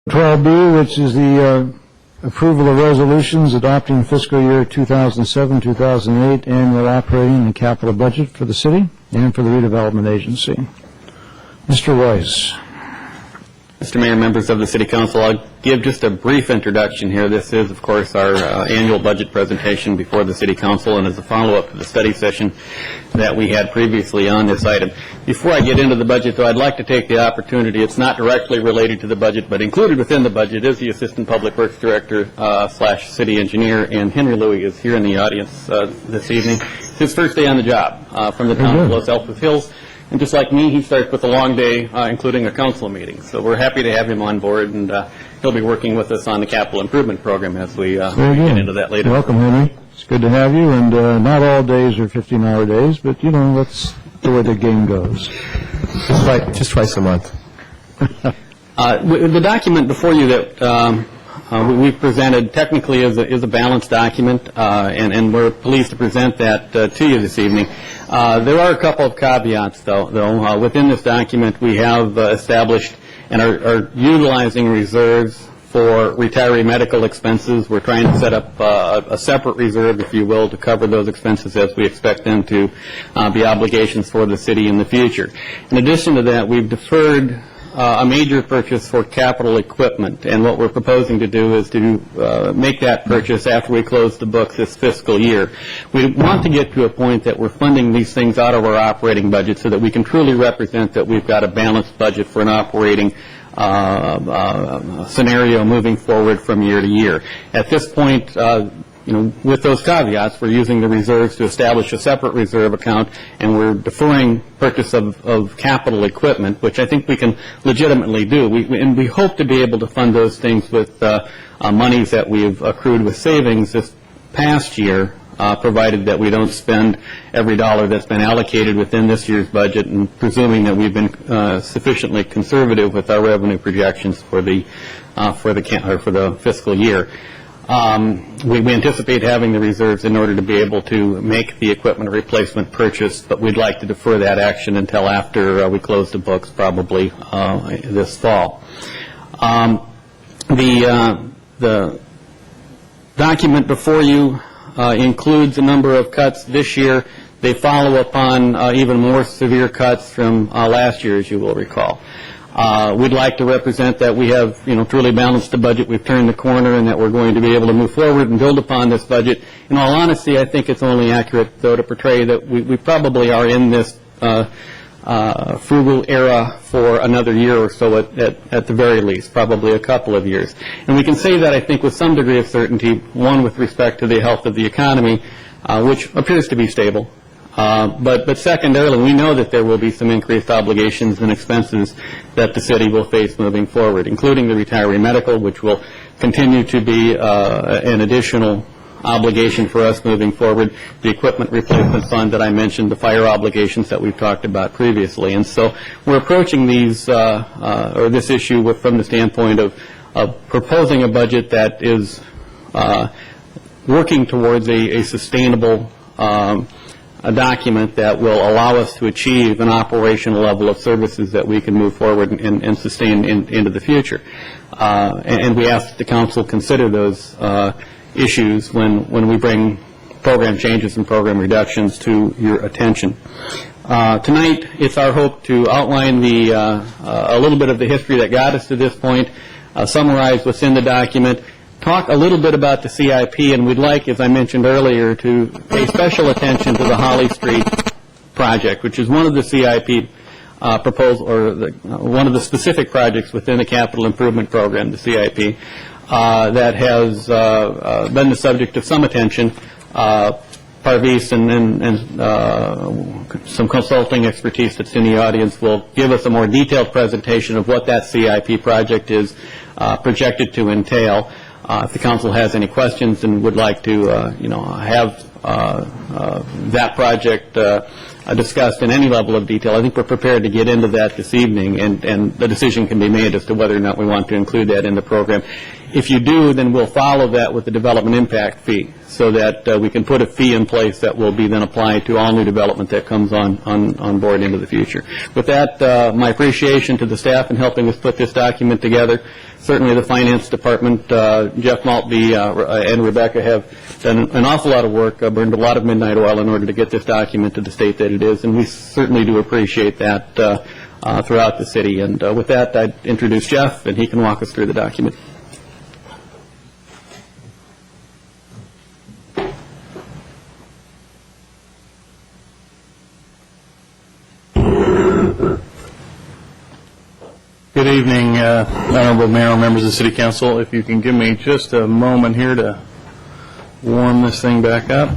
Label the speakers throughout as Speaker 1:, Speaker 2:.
Speaker 1: 12B, which is the approval of resolutions adopting fiscal year 2007-2008 annual operating and capital budget for the city and for the redevelopment agency. Mr. Royce.
Speaker 2: Mr. Mayor, members of the City Council, I'll give just a brief introduction here. This is, of course, our annual budget presentation before the City Council and is a follow-up to the study session that we had previously on this item. Before I get into the budget, though, I'd like to take the opportunity. It's not directly related to the budget, but included within the budget is the Assistant Public Works Director / City Engineer, and Henry Louie is here in the audience this evening. It's his first day on the job from the town of Los Altos Hills. And just like me, he starts with a long day, including a council meeting. So we're happy to have him on board, and he'll be working with us on the capital improvement program as we get into that later.
Speaker 1: Welcome, Henry. It's good to have you. And not all days are 15-hour days, but, you know, that's the way the game goes.
Speaker 3: Just twice a month.
Speaker 2: The document before you that we've presented technically is a balanced document, and we're pleased to present that to you this evening. There are a couple of caveats, though. Within this document, we have established and are utilizing reserves for retiree medical expenses. We're trying to set up a separate reserve, if you will, to cover those expenses as we expect them to be obligations for the city in the future. In addition to that, we've deferred a major purchase for capital equipment, and what we're proposing to do is to make that purchase after we close the books this fiscal year. We want to get to a point that we're funding these things out of our operating budget so that we can truly represent that we've got a balanced budget for an operating scenario moving forward from year to year. At this point, with those caveats, we're using the reserves to establish a separate reserve account, and we're deferring purchase of capital equipment, which I think we can legitimately do. We hope to be able to fund those things with monies that we've accrued with savings this past year, provided that we don't spend every dollar that's been allocated within this year's budget, and presuming that we've been sufficiently conservative with our revenue projections for the fiscal year. We anticipate having the reserves in order to be able to make the equipment replacement purchase, but we'd like to defer that action until after we close the books, probably this fall. The document before you includes a number of cuts this year. They follow upon even more severe cuts from last year, as you will recall. We'd like to represent that we have, truly balanced the budget. We've turned the corner, and that we're going to be able to move forward and build upon this budget. In all honesty, I think it's only accurate, though, to portray that we probably are in this frugal era for another year or so at the very least, probably a couple of years. And we can say that, I think, with some degree of certainty, one, with respect to the health of the economy, which appears to be stable. But secondarily, we know that there will be some increased obligations and expenses that the city will face moving forward, including the retiree medical, which will continue to be an additional obligation for us moving forward, the equipment replacement fund that I mentioned, the fire obligations that we've talked about previously. And so we're approaching these, or this issue from the standpoint of proposing a budget that is working towards a sustainable a document that will allow us to achieve an operational level of services that we can move forward and sustain into the future. And we ask that the council consider those issues when we bring program changes and program reductions to your attention. Tonight, it's our hope to outline a little bit of the history that got us to this point, summarize what's in the document, talk a little bit about the CIP, and we'd like, as I mentioned earlier, to pay special attention to the Holly Street project, which is one of the CIP proposal, or one of the specific projects within the capital improvement program, the CIP, that has been the subject of some attention. Parvis and some consulting expertise that's in the audience will give us a more detailed presentation of what that CIP project is projected to entail. If the council has any questions and would like to, have that project discussed in any level of detail, I think we're prepared to get into that this evening, and the decision can be made as to whether or not we want to include that in the program. If you do, then we'll follow that with the development impact fee. so that we can put a fee in place that will be then applied to all new development that comes on board into the future. With that, my appreciation to the staff in helping us put this document together. Certainly the Finance Department, Jeff Maltby and Rebecca have done an awful lot of work, burned a lot of midnight oil in order to get this document to the state that it is, and we certainly do appreciate that throughout the city. And with that, I'd introduce Jeff, and he can walk us through the document.
Speaker 4: Good evening, Honorable Mayor and members of the City Council. If you can give me just a moment here to warm this thing back up.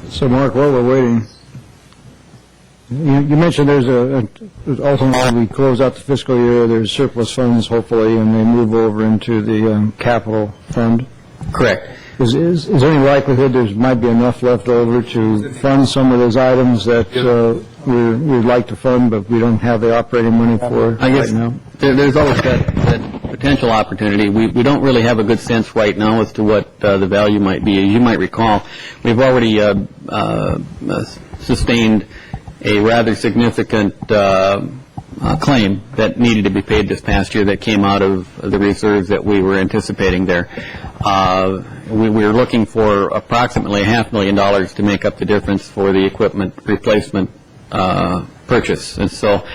Speaker 1: So, Mark, while we're waiting, you mentioned there's ultimately we close out the fiscal year, there's surplus funds, hopefully, and they move over into the capital fund.
Speaker 2: Correct.
Speaker 1: Is there any likelihood there might be enough left over to fund some of those items that we'd like to fund, but we don't have the operating money for
Speaker 2: I guess
Speaker 1: right now?
Speaker 2: there's always that potential opportunity. We don't really have a good sense right now as to what the value might be. As you might recall, we've already sustained a rather significant claim that needed to be paid this past year that came out of the reserves that we were anticipating there. We were looking for approximately $500,000 to make up the difference for the equipment replacement purchase. And so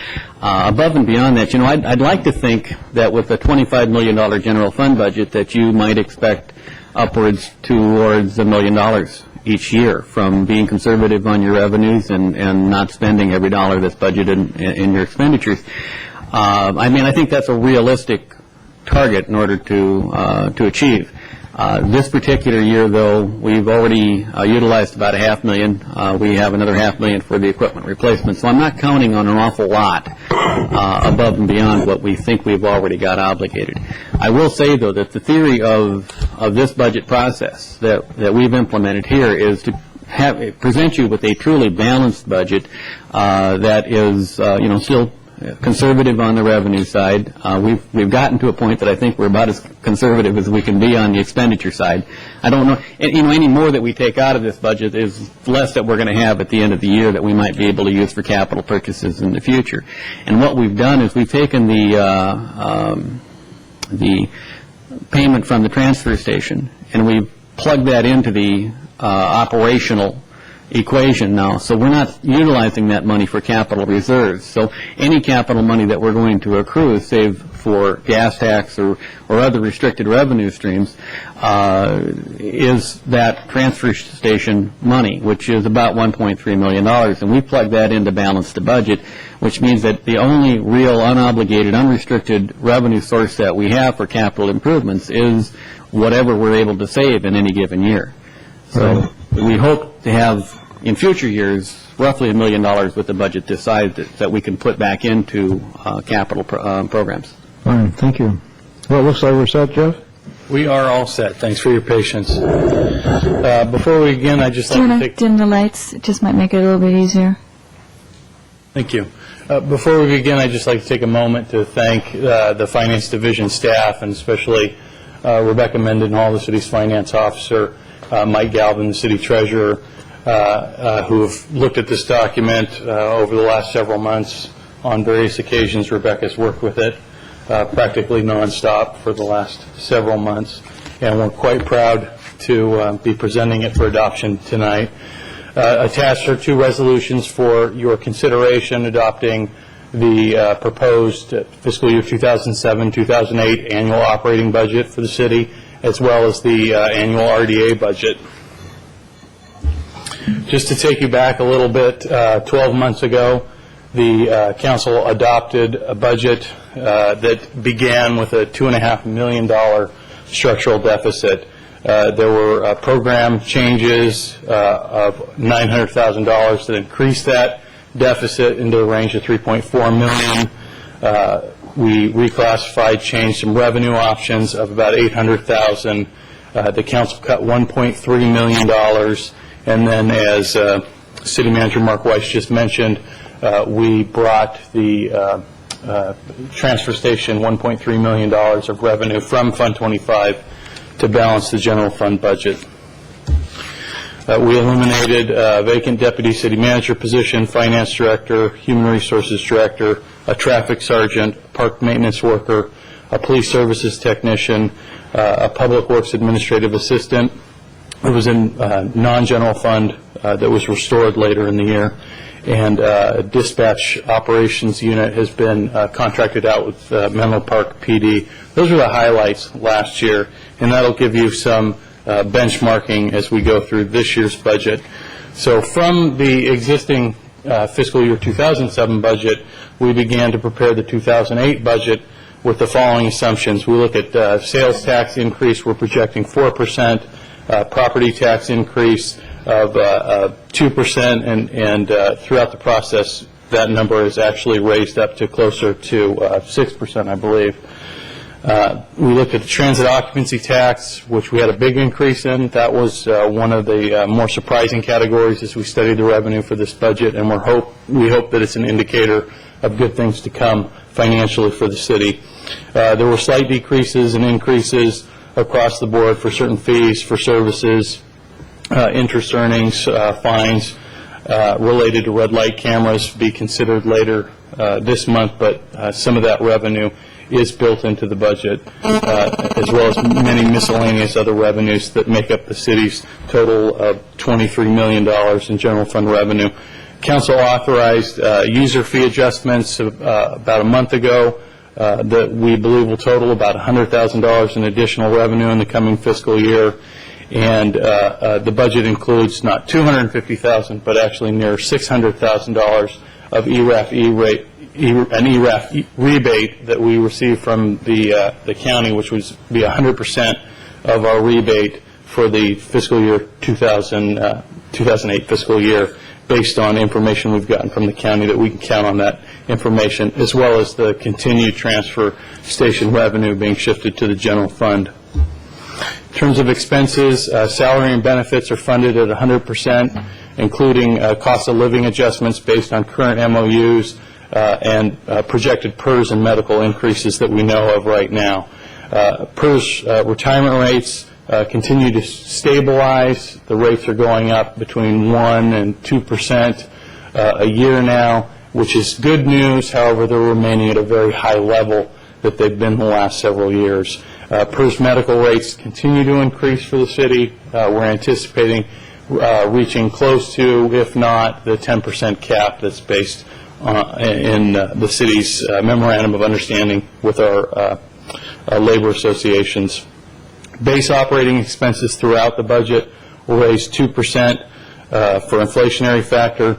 Speaker 2: above and beyond that, I'd like to think that with a $25 million general fund budget that you might expect upwards towards $1 million each year from being conservative on your revenues and not spending every dollar that's budgeted in your expenditures. I think that's a realistic target in order to achieve. This particular year, though, we've already utilized about $500,000. We have another $500,000 for the equipment replacement, so I'm not counting on an awful lot above and beyond what we think we've already got obligated. I will say, though, that the theory of this budget process that we've implemented here is to present you with a truly balanced budget that is, still conservative on the revenue side. We've gotten to a point that I think we're about as conservative as we can be on the expenditure side. I don't know, any more that we take out of this budget is less that we're going to have at the end of the year that we might be able to use for capital purchases in the future. And what we've done is we've taken the payment from the transfer station and we've plugged that into the operational equation now, so we're not utilizing that money for capital reserves. So any capital money that we're going to accrue, save for gas tax or other restricted revenue streams, is that transfer station money, which is about $1.3 million. And we plug that in to balance the budget, which means that the only real unobligated, unrestricted revenue source that we have for capital improvements is whatever we're able to save in any given year. So we hope to have, in future years, roughly $1 million with the budget this size that we can put back into capital programs.
Speaker 1: Fine, thank you. Well, it looks like we're set, Jeff?
Speaker 4: We are all set. Thanks for your patience. Before we begin, I'd just
Speaker 5: Do you
Speaker 4: like to
Speaker 5: want to
Speaker 4: take...
Speaker 5: dim the lights? It just might make it a little bit easier.
Speaker 4: Thank you. Before we begin, I'd just like to take a moment to thank the Finance Division staff, and especially Rebecca Mendenhall, the city's finance officer, Mike Galvin, the city treasurer, who have looked at this document over the last several months. On various occasions, Rebecca's worked with it practically nonstop for the last several months, and we're quite proud to be presenting it for adoption tonight. Attached are two resolutions for your consideration, adopting the proposed fiscal year 2007-2008 annual operating budget for the city, as well as the annual RDA budget. Just to take you back a little bit, 12 months ago, the council adopted a budget that began with a $2.5 million structural deficit. There were program changes of $900,000 that increased that deficit into a range of $3.4 million. We reclassified, changed some revenue options of about $800,000. The council cut $1.3 million, and then, as City Manager Mark Weiss just mentioned, we brought the transfer station $1.3 million of revenue from Fund 25 to balance the general fund budget. We eliminated a vacant deputy city manager position, finance director, human resources director, a traffic sergeant, park maintenance worker, a police services technician, a public works administrative assistant. It was in non-general fund that was restored later in the year. And a dispatch operations unit has been contracted out with Menlo Park PD. Those are the highlights last year, and that'll give you some benchmarking as we go through this year's budget. So from the existing fiscal year 2007 budget, we began to prepare the 2008 budget with the following assumptions. We look at sales tax increase. We're projecting 4%, property tax increase of 2%, and throughout the process, that number is actually raised up to closer to 6%, I believe. We looked at the transit occupancy tax, which we had a big increase in. That was one of the more surprising categories as we studied the revenue for this budget, and we hope that it's an indicator of good things to come financially for the city. There were slight decreases and increases across the board for certain fees, for services, interest earnings, fines related to red light cameras be considered later this month, but some of that revenue is built into the budget, as well as many miscellaneous other revenues that make up the city's total of $23 million in general fund revenue. Council authorized user fee adjustments about a month ago that we believe will total about $100,000 in additional revenue in the coming fiscal year. And the budget includes not $250,000, but actually near $600,000 of an ERAF rebate that we received from the county, which would be 100% of our rebate for the fiscal year 2008 fiscal year, based on information we've gotten from the county that we can count on that information, as well as the continued transfer station revenue being shifted to the general fund. In terms of expenses, salary and benefits are funded at 100%, including cost of living adjustments based on current MOUs and projected PERS and medical increases that we know of right now. PERS retirement rates continue to stabilize. The rates are going up between 1% and 2% a year now, which is good news. However, they're remaining at a very high level that they've been the last several years. PERS medical rates continue to increase for the city. We're anticipating reaching close to, if not, the 10% cap that's based in the city's memorandum of understanding with our labor associations. Base operating expenses throughout the budget will raise 2% for inflationary factor,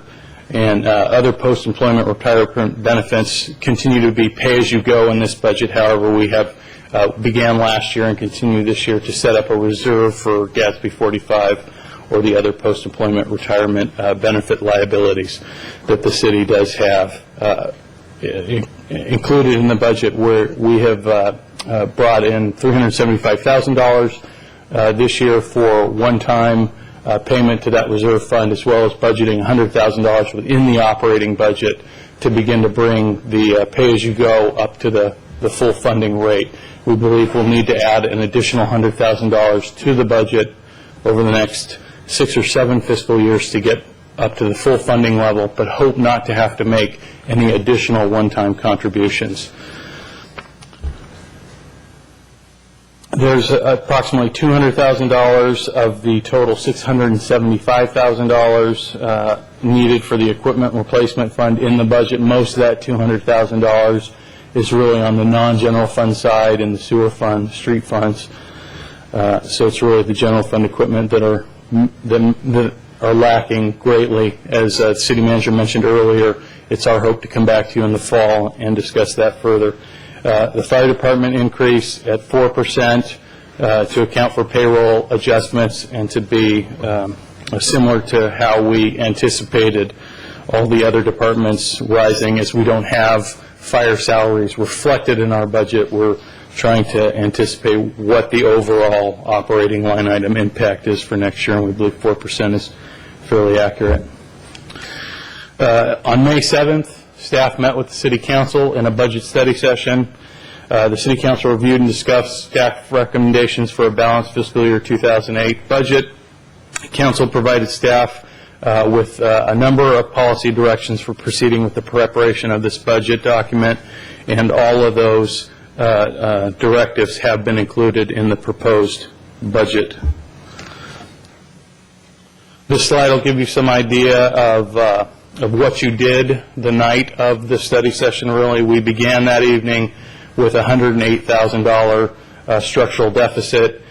Speaker 4: and other post-employment retirement benefits continue to be pay-as-you-go in this budget. However, we have began last year and continue this year to set up a reserve for GASB 45 or the other post-employment retirement benefit liabilities that the city does have included in the budget, where we have brought in $375,000 this year for one-time payment to that reserve fund, as well as budgeting $100,000 within the operating budget to begin to bring the pay-as-you-go up to the full funding rate. We believe we'll need to add an additional $100,000 to the budget over the next 6 or 7 fiscal years to get up to the full funding level, but hope not to have to make any additional one-time contributions. There's approximately $200,000 of the total $675,000 needed for the equipment replacement fund in the budget. Most of that $200,000 is really on the non-general fund side and the sewer fund, street funds. So it's really the general fund equipment that are lacking greatly. As the city manager mentioned earlier, it's our hope to come back to you in the fall and discuss that further. The fire department increase at 4% to account for payroll adjustments and to be similar to how we anticipated all the other departments rising. As we don't have fire salaries reflected in our budget, we're trying to anticipate what the overall operating line item impact is for next year, and we believe 4% is fairly accurate. On May 7th, staff met with the City Council in a budget study session. The City Council reviewed and discussed staff recommendations for a balanced fiscal year 2008 budget. The Council provided staff with a number of policy directions for proceeding with the preparation of this budget document, and all of those directives have been included in the proposed budget. This slide will give you some idea of what you did the night of the study session. Really, we began that evening with a $108,000 structural deficit.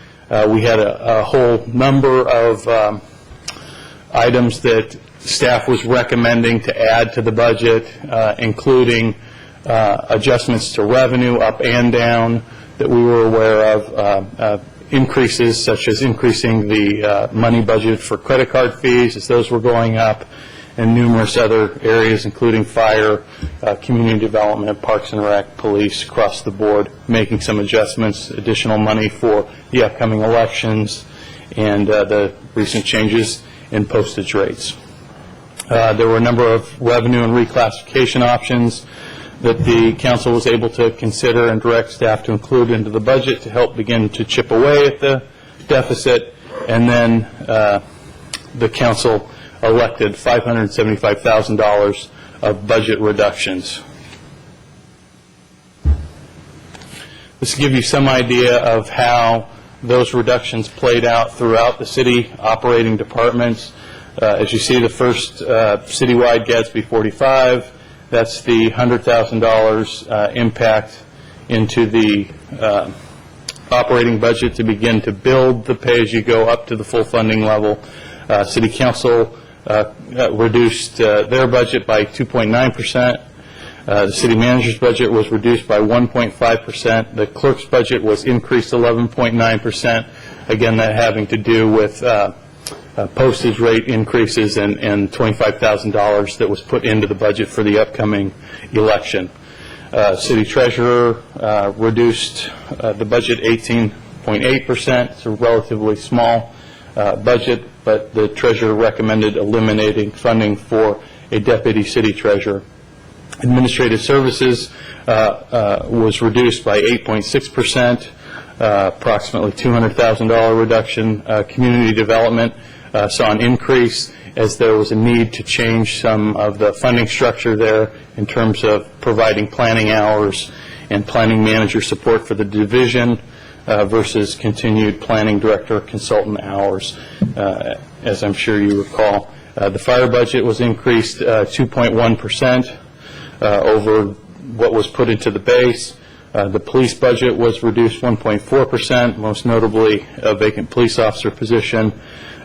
Speaker 4: We had a whole number of items that staff was recommending to add to the budget, including adjustments to revenue up and down that we were aware of, increases such as increasing the money budget for credit card fees as those were going up, and numerous other areas including fire, community development, parks and rec, police, across the board, making some adjustments, additional money for the upcoming elections, and the recent changes in postage rates. There were a number of revenue and reclassification options that the council was able to consider and direct staff to include into the budget to help begin to chip away at the deficit, and then the council elected $575,000 of budget reductions. This will give you some idea of how those reductions played out throughout the city operating departments. As you see, the first citywide Gatsby 45, that's the $100,000 impact into the operating budget to begin to build the pay-as-you-go up to the full funding level. City Council reduced their budget by 2.9%. The city manager's budget was reduced by 1.5%. The clerk's budget was increased 11.9%. Again, that having to do with postage rate increases and $25,000 that was put into the budget for the upcoming election. City treasurer reduced the budget 18.8%. It's a relatively small budget, but the treasurer recommended eliminating funding for a deputy city treasurer. Administrative services was reduced by 8.6%, approximately $200,000 reduction. Community development saw an increase as there was a need to change some of the funding structure there in terms of providing planning hours and planning manager support for the division versus continued planning director consultant hours, as I'm sure you recall. The fire budget was increased 2.1% over what was put into the base. The police budget was reduced 1.4%, most notably a vacant police officer position,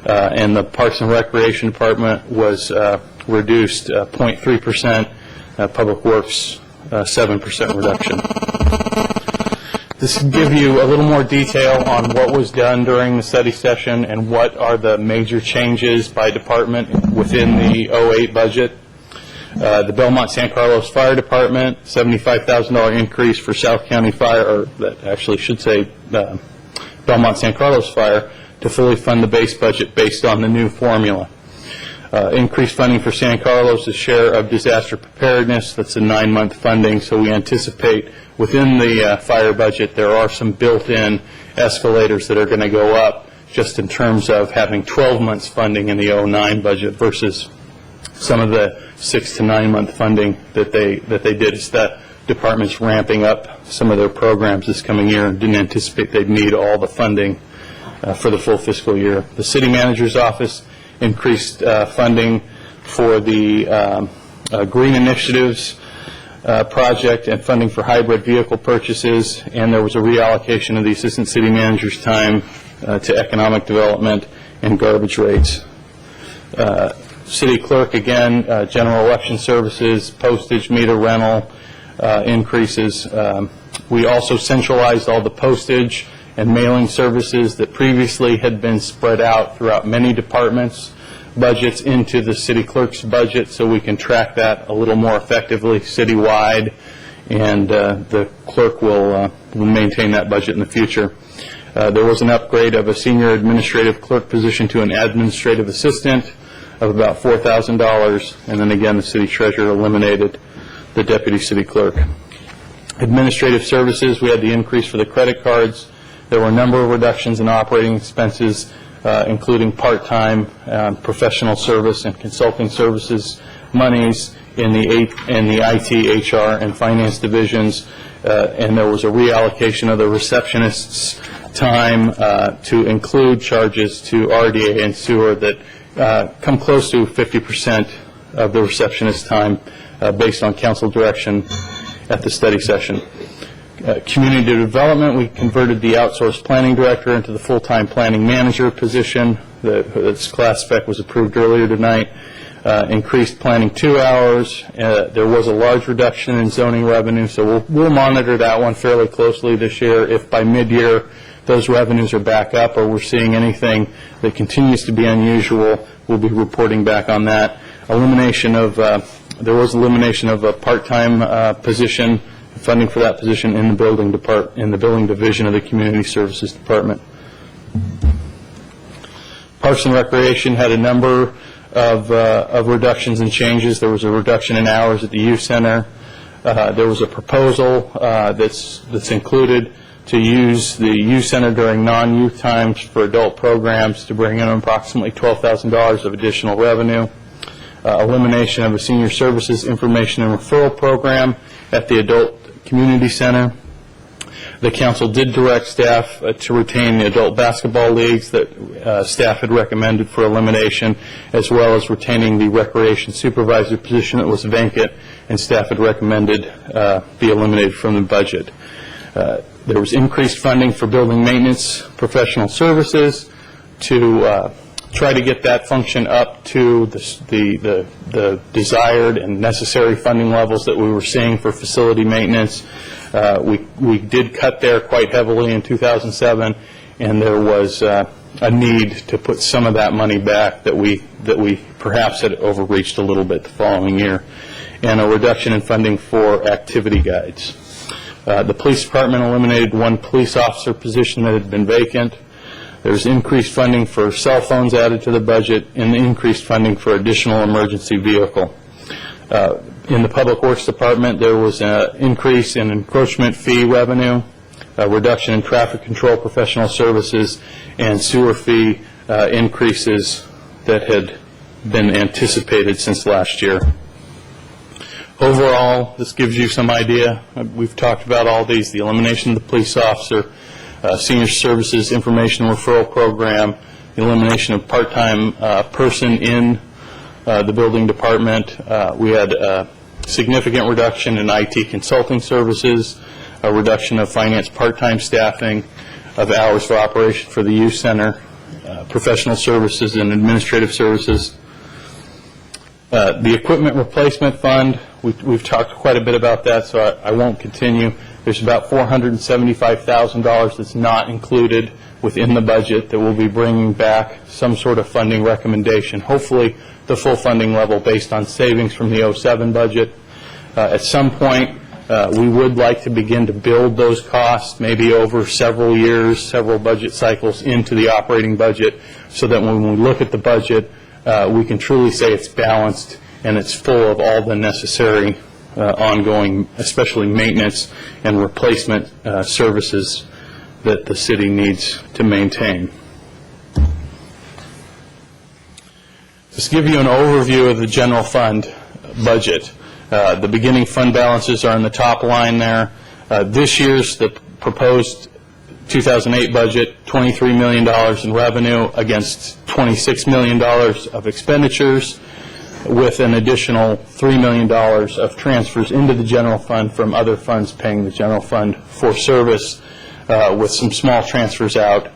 Speaker 4: and the Parks and Recreation Department was reduced 0.3%, Public Works 7% reduction. This will give you a little more detail on what was done during the study session and what are the major changes by department within the 08 budget. The Belmont San Carlos Fire Department, $75,000 increase for South County Fire, or that actually should say Belmont San Carlos Fire, to fully fund the base budget based on the new formula. Increased funding for San Carlos' share of disaster preparedness. That's a 9-month funding, so we anticipate within the fire budget there are some built-in escalators that are going to go up just in terms of having 12 months funding in the 09 budget versus some of the 6 to 9 month funding that they did. It's that departments ramping up some of their programs this coming year and didn't anticipate they'd need all the funding for the full fiscal year. The city manager's office increased funding for the green initiatives project and funding for hybrid vehicle purchases, and there was a reallocation of the assistant city manager's time to economic development and garbage rates. City clerk, again, general election services, postage, meter rental increases. We also centralized all the postage and mailing services that previously had been spread out throughout many departments' budgets into the city clerk's budget, so we can track that a little more effectively citywide, and the clerk will maintain that budget in the future. There was an upgrade of a senior administrative clerk position to an administrative assistant of about $4,000, and then again the city treasurer eliminated the deputy city clerk. Administrative services, we had the increase for the credit cards. There were a number of reductions in operating expenses, including part-time professional service and consulting services monies in the IT, HR, and finance divisions, and there was a reallocation of the receptionist's time to include charges to RDA and sewer that come close to 50% of the receptionist time based on council direction at the study session. Community development, we converted the outsourced planning director into the full-time planning manager position. Its class spec was approved earlier tonight. Increased planning 2 hours. There was a large reduction in zoning revenue, so we'll monitor that one fairly closely this year. If by mid-year those revenues are back up or we're seeing anything that continues to be unusual, we'll be reporting back on that. There was elimination of a part-time position, funding for that position in the building division of the Community Services Department. Parks and Recreation had a number of reductions and changes. There was a reduction in hours at the youth center. There was a proposal that's included to use the youth center during non-youth times for adult programs to bring in approximately $12,000 of additional revenue. Elimination of a senior services information and referral program at the adult community center. The council did direct staff to retain the adult basketball leagues that staff had recommended for elimination, as well as retaining the recreation supervisor position that was vacant and staff had recommended be eliminated from the budget. There was increased funding for building maintenance professional services to try to get that function up to the desired and necessary funding levels that we were seeing for facility maintenance. We did cut there quite heavily in 2007, and there was a need to put some of that money back that we perhaps had overreached a little bit the following year, and a reduction in funding for activity guides. The police department eliminated one police officer position that had been vacant. There's increased funding for cell phones added to the budget and increased funding for additional emergency vehicle. In the Public Works Department, there was an increase in encroachment fee revenue, a reduction in traffic control professional services, and sewer fee increases that had been anticipated since last year. Overall, this gives you some idea. We've talked about all these: the elimination of the police officer, senior services information referral program, the elimination of part-time person in the building department. We had a significant reduction in IT consulting services, a reduction of finance part-time staffing, of hours for operation for the youth center, professional services and administrative services. The equipment replacement fund, we've talked quite a bit about that, so I won't continue. There's about $475,000 that's not included within the budget that we'll be bringing back some sort of funding recommendation, hopefully the full funding level based on savings from the 07 budget. At some point, we would like to begin to build those costs, maybe over several years, several budget cycles into the operating budget, so that when we look at the budget, we can truly say it's balanced and it's full of all the necessary ongoing, especially maintenance and replacement services that the city needs to maintain. Just give you an overview of the general fund budget. The beginning fund balances are in the top line there. This year's the proposed 2008 budget, $23 million in revenue against $26 million of expenditures, with an additional $3 million of transfers into the general fund from other funds paying the general fund for service, with some small transfers out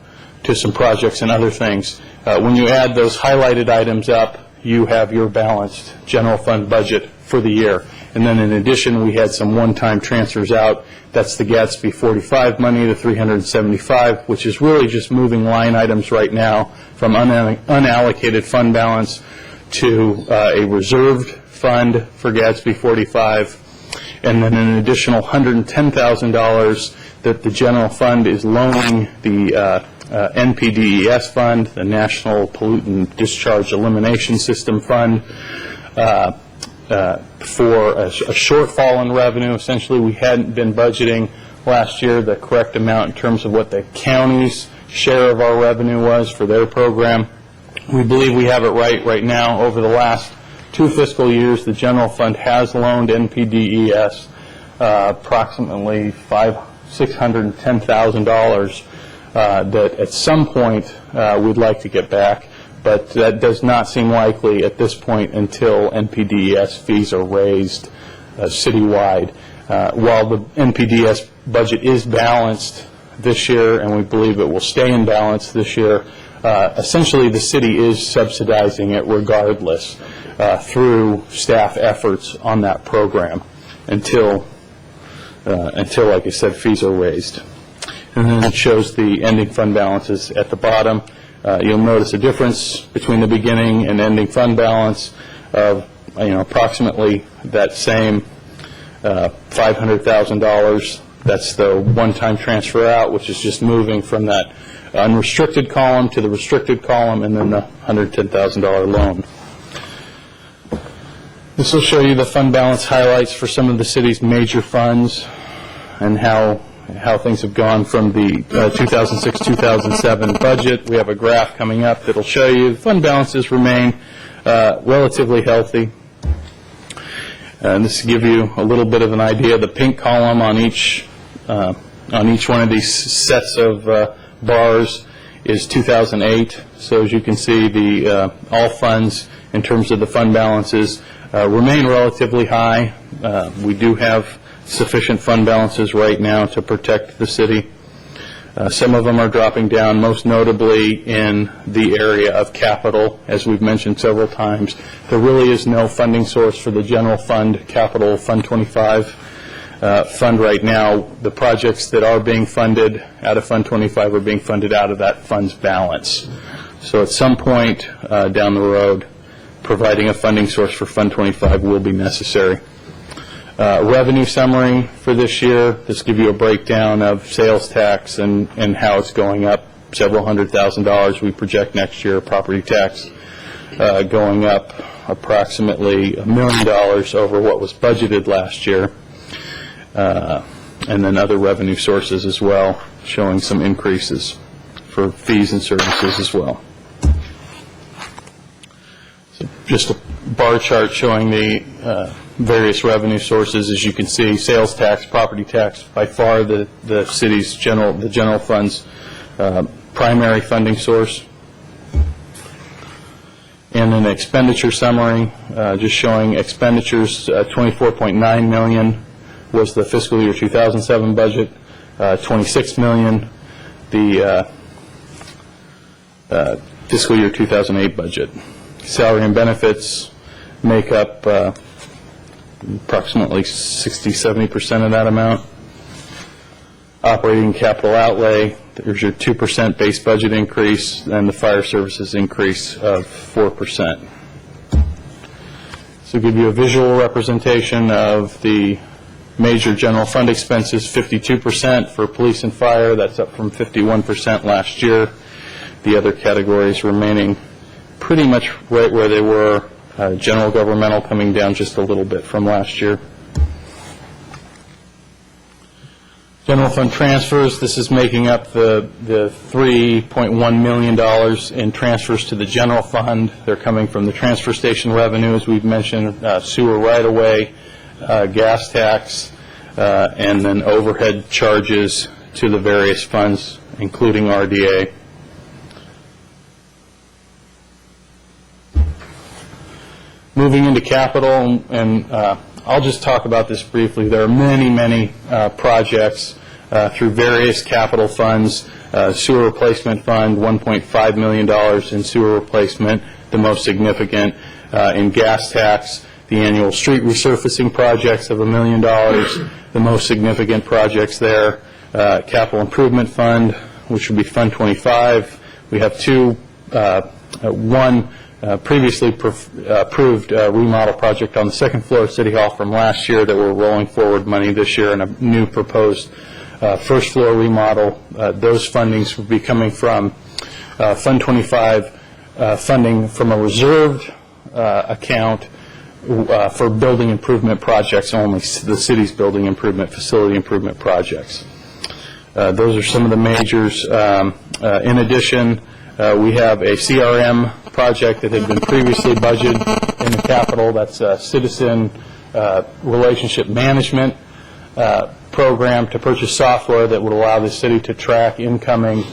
Speaker 4: to some projects and other things. When you add those highlighted items up, you have your balanced general fund budget for the year. And then in addition, we had some one-time transfers out. That's the Gatsby 45 money, the 375, which is really just moving line items right now from unallocated fund balance to a reserved fund for Gatsby 45, and then an additional $110,000 that the general fund is loaning the NPDES fund, the National Pollutant Discharge Elimination System fund, for a shortfall in revenue. Essentially, we hadn't been budgeting last year the correct amount in terms of what the county's share of our revenue was for their program. We believe we have it right now. Over the last 2 fiscal years, the general fund has loaned NPDES approximately $610,000 that at some point we'd like to get back, but that does not seem likely at this point until NPDES fees are raised citywide. While the NPDES budget is balanced this year, and we believe it will stay in balance this year, essentially the city is subsidizing it regardless through staff efforts on that program until, like I said, fees are raised. And then it shows the ending fund balances at the bottom. You'll notice a difference between the beginning and ending fund balance of approximately that same $500,000. That's the one-time transfer out, which is just moving from that unrestricted column to the restricted column, and then the $110,000 loan. This will show you the fund balance highlights for some of the city's major funds and how things have gone from the 2006-2007 budget. We have a graph coming up that will show you the fund balances remain relatively healthy. And this will give you a little bit of an idea. The pink column on each one of these sets of bars is 2008. So as you can see, the all funds in terms of the fund balances remain relatively high. We do have sufficient fund balances right now to protect the city. Some of them are dropping down, most notably in the area of capital. As we've mentioned several times, there really is no funding source for the general fund, capital Fund 25 fund right now. The projects that are being funded out of Fund 25 are being funded out of that fund's balance. So at some point down the road, providing a funding source for Fund 25 will be necessary. Revenue summary for this year. This gives you a breakdown of sales tax and how it's going up, several $100,000 we project next year. Property tax going up approximately $1 million over what was budgeted last year. And then other revenue sources as well, showing some increases for fees and services as well. So just a bar chart showing the various revenue sources. As you can see, sales tax, property tax, by far the city's general fund's primary funding source. And an expenditure summary, just showing expenditures. $24.9 million was the fiscal year 2007 budget. $26 million the fiscal year 2008 budget. Salary and benefits make up approximately 60-70% of that amount. Operating capital outlay, there's your 2% base budget increase, and the fire services increase of 4%. So give you a visual representation of the major general fund expenses. 52% for police and fire. That's up from 51% last year. The other categories remaining pretty much right where they were. General governmental coming down just a little bit from last year. General fund transfers, this is making up the $3.1 million in transfers to the general fund. They're coming from the transfer station revenue, as we've mentioned, sewer right-of-way, gas tax, and then overhead charges to the various funds, including RDA. Moving into capital, and I'll just talk about this briefly. There are many projects through various capital funds. Sewer replacement fund, $1.5 million in sewer replacement, the most significant. In gas tax, the annual street resurfacing projects of $1 million, the most significant projects there. Capital improvement fund, which would be Fund 25. We have two, one previously approved remodel project on the second floor of City Hall from last year that we're rolling forward money this year, and a new proposed first floor remodel. Those fundings will be coming from Fund 25 funding from a reserved account for building improvement projects only, the city's building improvement, facility improvement projects. Those are some of the majors. In addition, we have a CRM project that had been previously budgeted in the capital. That's a citizen relationship management program to purchase software that would allow the city to track incoming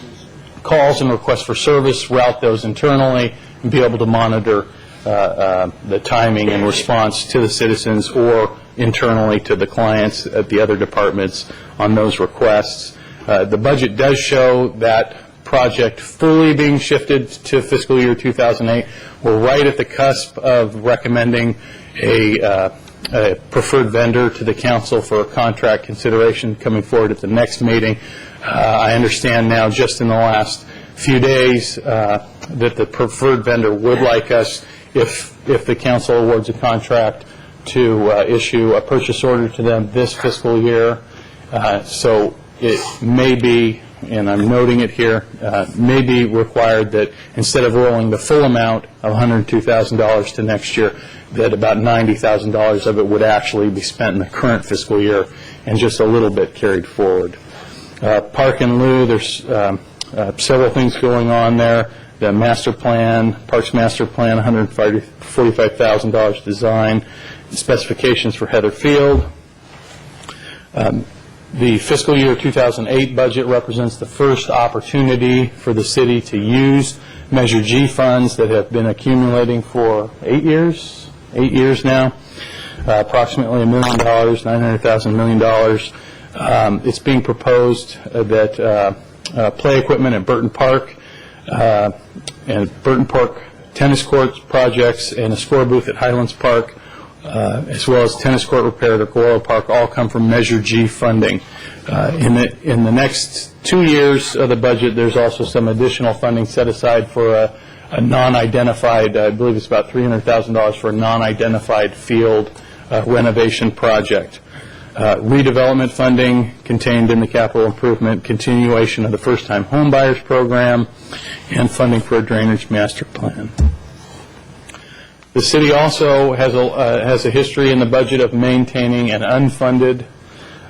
Speaker 4: calls and requests for service, route those internally, and be able to monitor the timing and response to the citizens or internally to the clients at the other departments on those requests. The budget does show that project fully being shifted to fiscal year 2008. We're right at the cusp of recommending a preferred vendor to the council for a contract consideration coming forward at the next meeting. I understand now just in the last few days that the preferred vendor would like us, if the council awards a contract, to issue a purchase order to them this fiscal year. So it may be, and I'm noting it here, may be required that instead of rolling the full amount of $102,000 to next year, that about $90,000 of it would actually be spent in the current fiscal year and just a little bit carried forward. Park and Lou, there's several things going on there. The master plan, Parks master plan, $145,000 design, specifications for Heather Field. The fiscal year 2008 budget represents the first opportunity for the city to use Measure G funds that have been accumulating for 8 years now, approximately $1 million, $900,000 million. It's being proposed that play equipment at Burton Park and Burton Park tennis courts projects and a score booth at Highlands Park, as well as tennis court repair at Agoura Park, all come from Measure G funding. In the next 2 years of the budget, there's also some additional funding set aside for a non-identified, I believe it's about $300,000 for a non-identified field renovation project. Redevelopment funding contained in the capital improvement, continuation of the first-time home buyers program, and funding for a drainage master plan. The city also has a history in the budget of maintaining an unfunded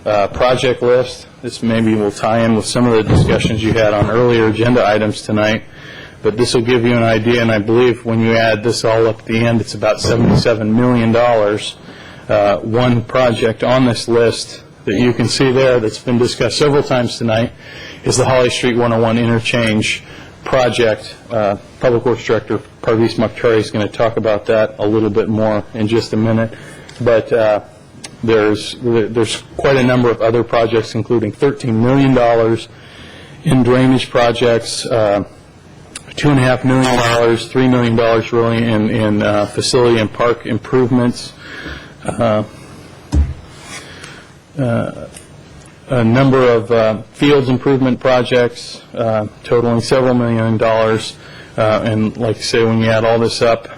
Speaker 4: project list. This maybe will tie in with some of the discussions you had on earlier agenda items tonight, but this will give you an idea, and I believe when you add this all up at the end, it's about $77 million. One project on this list that you can see there that's been discussed several times tonight is the Holly Street 101 interchange project. Public Works Director Parviz Makhtari is going to talk about that a little bit more in just a minute. But there's quite a number of other projects, including $13 million in drainage projects, $2.5 million, $3 million really in facility and park improvements. A number of fields improvement projects totaling several $1 million, and like I say, when you add all this up,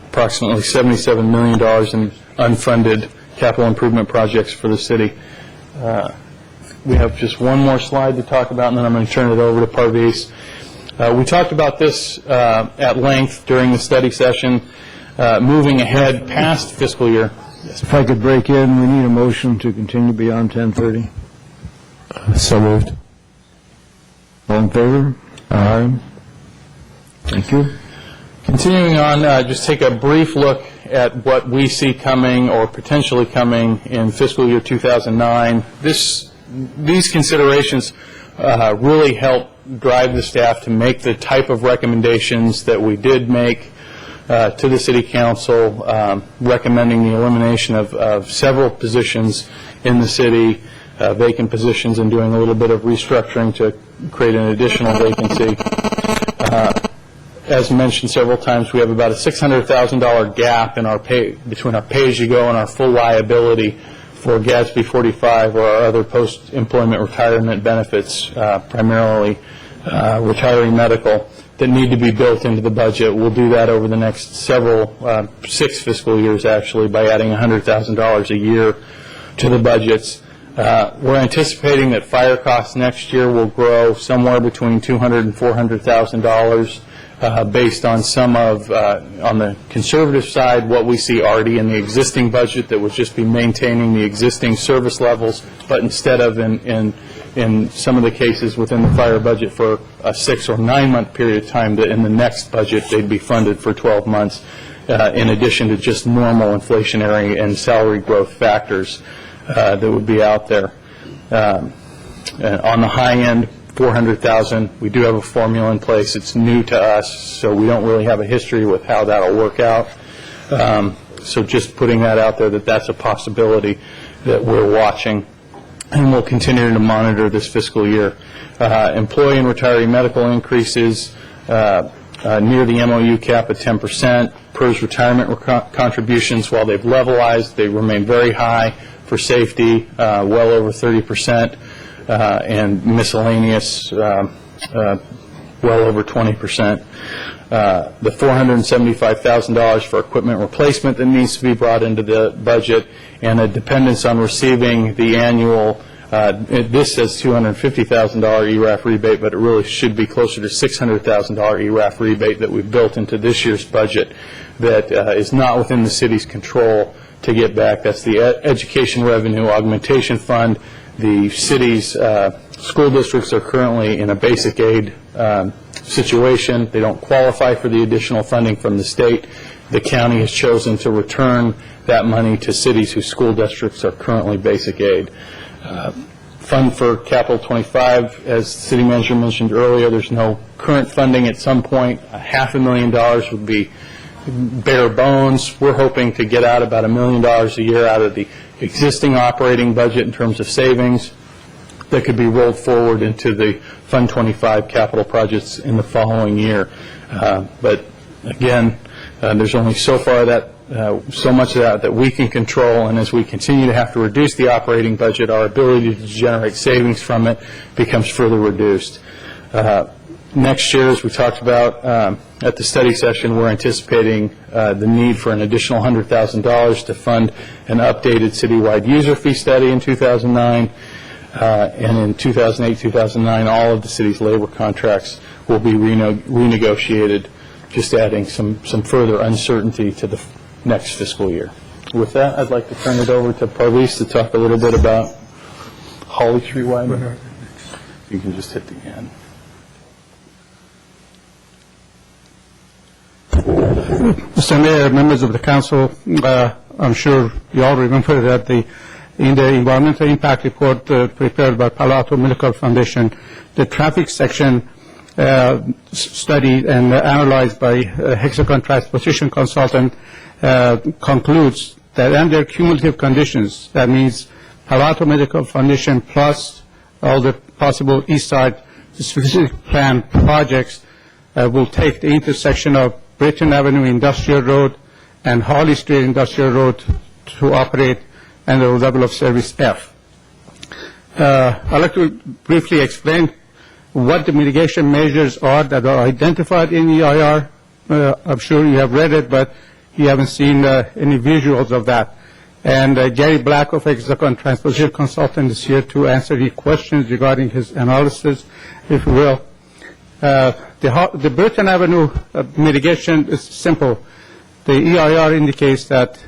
Speaker 4: approximately $77 million in unfunded capital improvement projects for the city. We have just one more slide to talk about, and then I'm going to turn it over to Parviz. We talked about this at length during the study session, moving ahead past fiscal year.
Speaker 1: If I could break in, we need a motion to continue beyond 10:30.
Speaker 3: So moved.
Speaker 1: All in favor? Aye. Thank you.
Speaker 4: Continuing on, just take a brief look at what we see coming or potentially coming in fiscal year 2009, these considerations really help drive the staff to make the type of recommendations that we did make to the City Council, recommending the elimination of several positions in the city, vacant positions, and doing a little bit of restructuring to create an additional vacancy. As mentioned several times, we have about a $600,000 gap in our between our pay-as-you-go and our full liability for GASB 45 or our other post-employment retirement benefits, primarily retiree medical, that need to be built into the budget. We'll do that over the next several, 6 fiscal years actually, by adding $100,000 a year to the budgets. We're anticipating that fire costs next year will grow somewhere between $200,000 and $400,000. Based on some of, on the conservative side, what we see already in the existing budget that would just be maintaining the existing service levels, but instead of in some of the cases within the fire budget for a 6 or 9 month period of time, that in the next budget they'd be funded for 12 months, in addition to just normal inflationary and salary growth factors that would be out there. On the high end, $400,000. We do have a formula in place. It's new to us, so we don't really have a history with how that'll work out. So just putting that out there, that's a possibility that we're watching, and we'll continue to monitor this fiscal year. Employee and retiree medical increases near the MOU cap at 10%. PERS retirement contributions, while they've levelized, they remain very high for safety, well over 30%. And miscellaneous, well over 20%. The $475,000 for equipment replacement that needs to be brought into the budget, and a dependence on receiving the annual, this says $250,000 ERAF rebate, but it really should be closer to $600,000 ERAF rebate that we've built into this year's budget that is not within the city's control to get back. That's the Education Revenue Augmentation Fund. The city's school districts are currently in a basic aid situation. They don't qualify for the additional funding from the state. The county has chosen to return that money to cities whose school districts are currently basic aid. Fund for Capital 25, as the city manager mentioned earlier, there's no current funding. At some point, $500,000 would be bare bones. We're hoping to get out about $1 million a year out of the existing operating budget in terms of savings that could be rolled forward into the Fund 25 capital projects in the following year. But again, there's only so far that so much of that we can control, and as we continue to have to reduce the operating budget, our ability to generate savings from it becomes further reduced. Next year, as we talked about at the study session, we're anticipating the need for an additional $100,000 to fund an updated citywide user fee study in 2009. And in 2008-2009, all of the city's labor contracts will be renegotiated, just adding some further uncertainty to the next fiscal year. With that, I'd like to turn it over to Parvis to talk a little bit about Holly Street widening. You can just hit the end.
Speaker 6: Mr. Mayor, members of the council, I'm sure you all remember that in the environmental impact report prepared by Palo Alto Medical Foundation, the traffic section studied and analyzed by Hexagon Transportation Consultant concludes that under cumulative conditions, that means Palo Alto Medical Foundation plus all the possible east side specific plan projects will take the intersection of Britton Avenue Industrial Road and Holly Street Industrial Road to operate at the level of service F. I'd like to briefly explain what the mitigation measures are that are identified in EIR. I'm sure you have read it, but you haven't seen any visuals of that. And Gary Black of Hexagon Transportation Consultant is here to answer any questions regarding his analysis, if you will. The Britton Avenue mitigation is simple. The EIR indicates that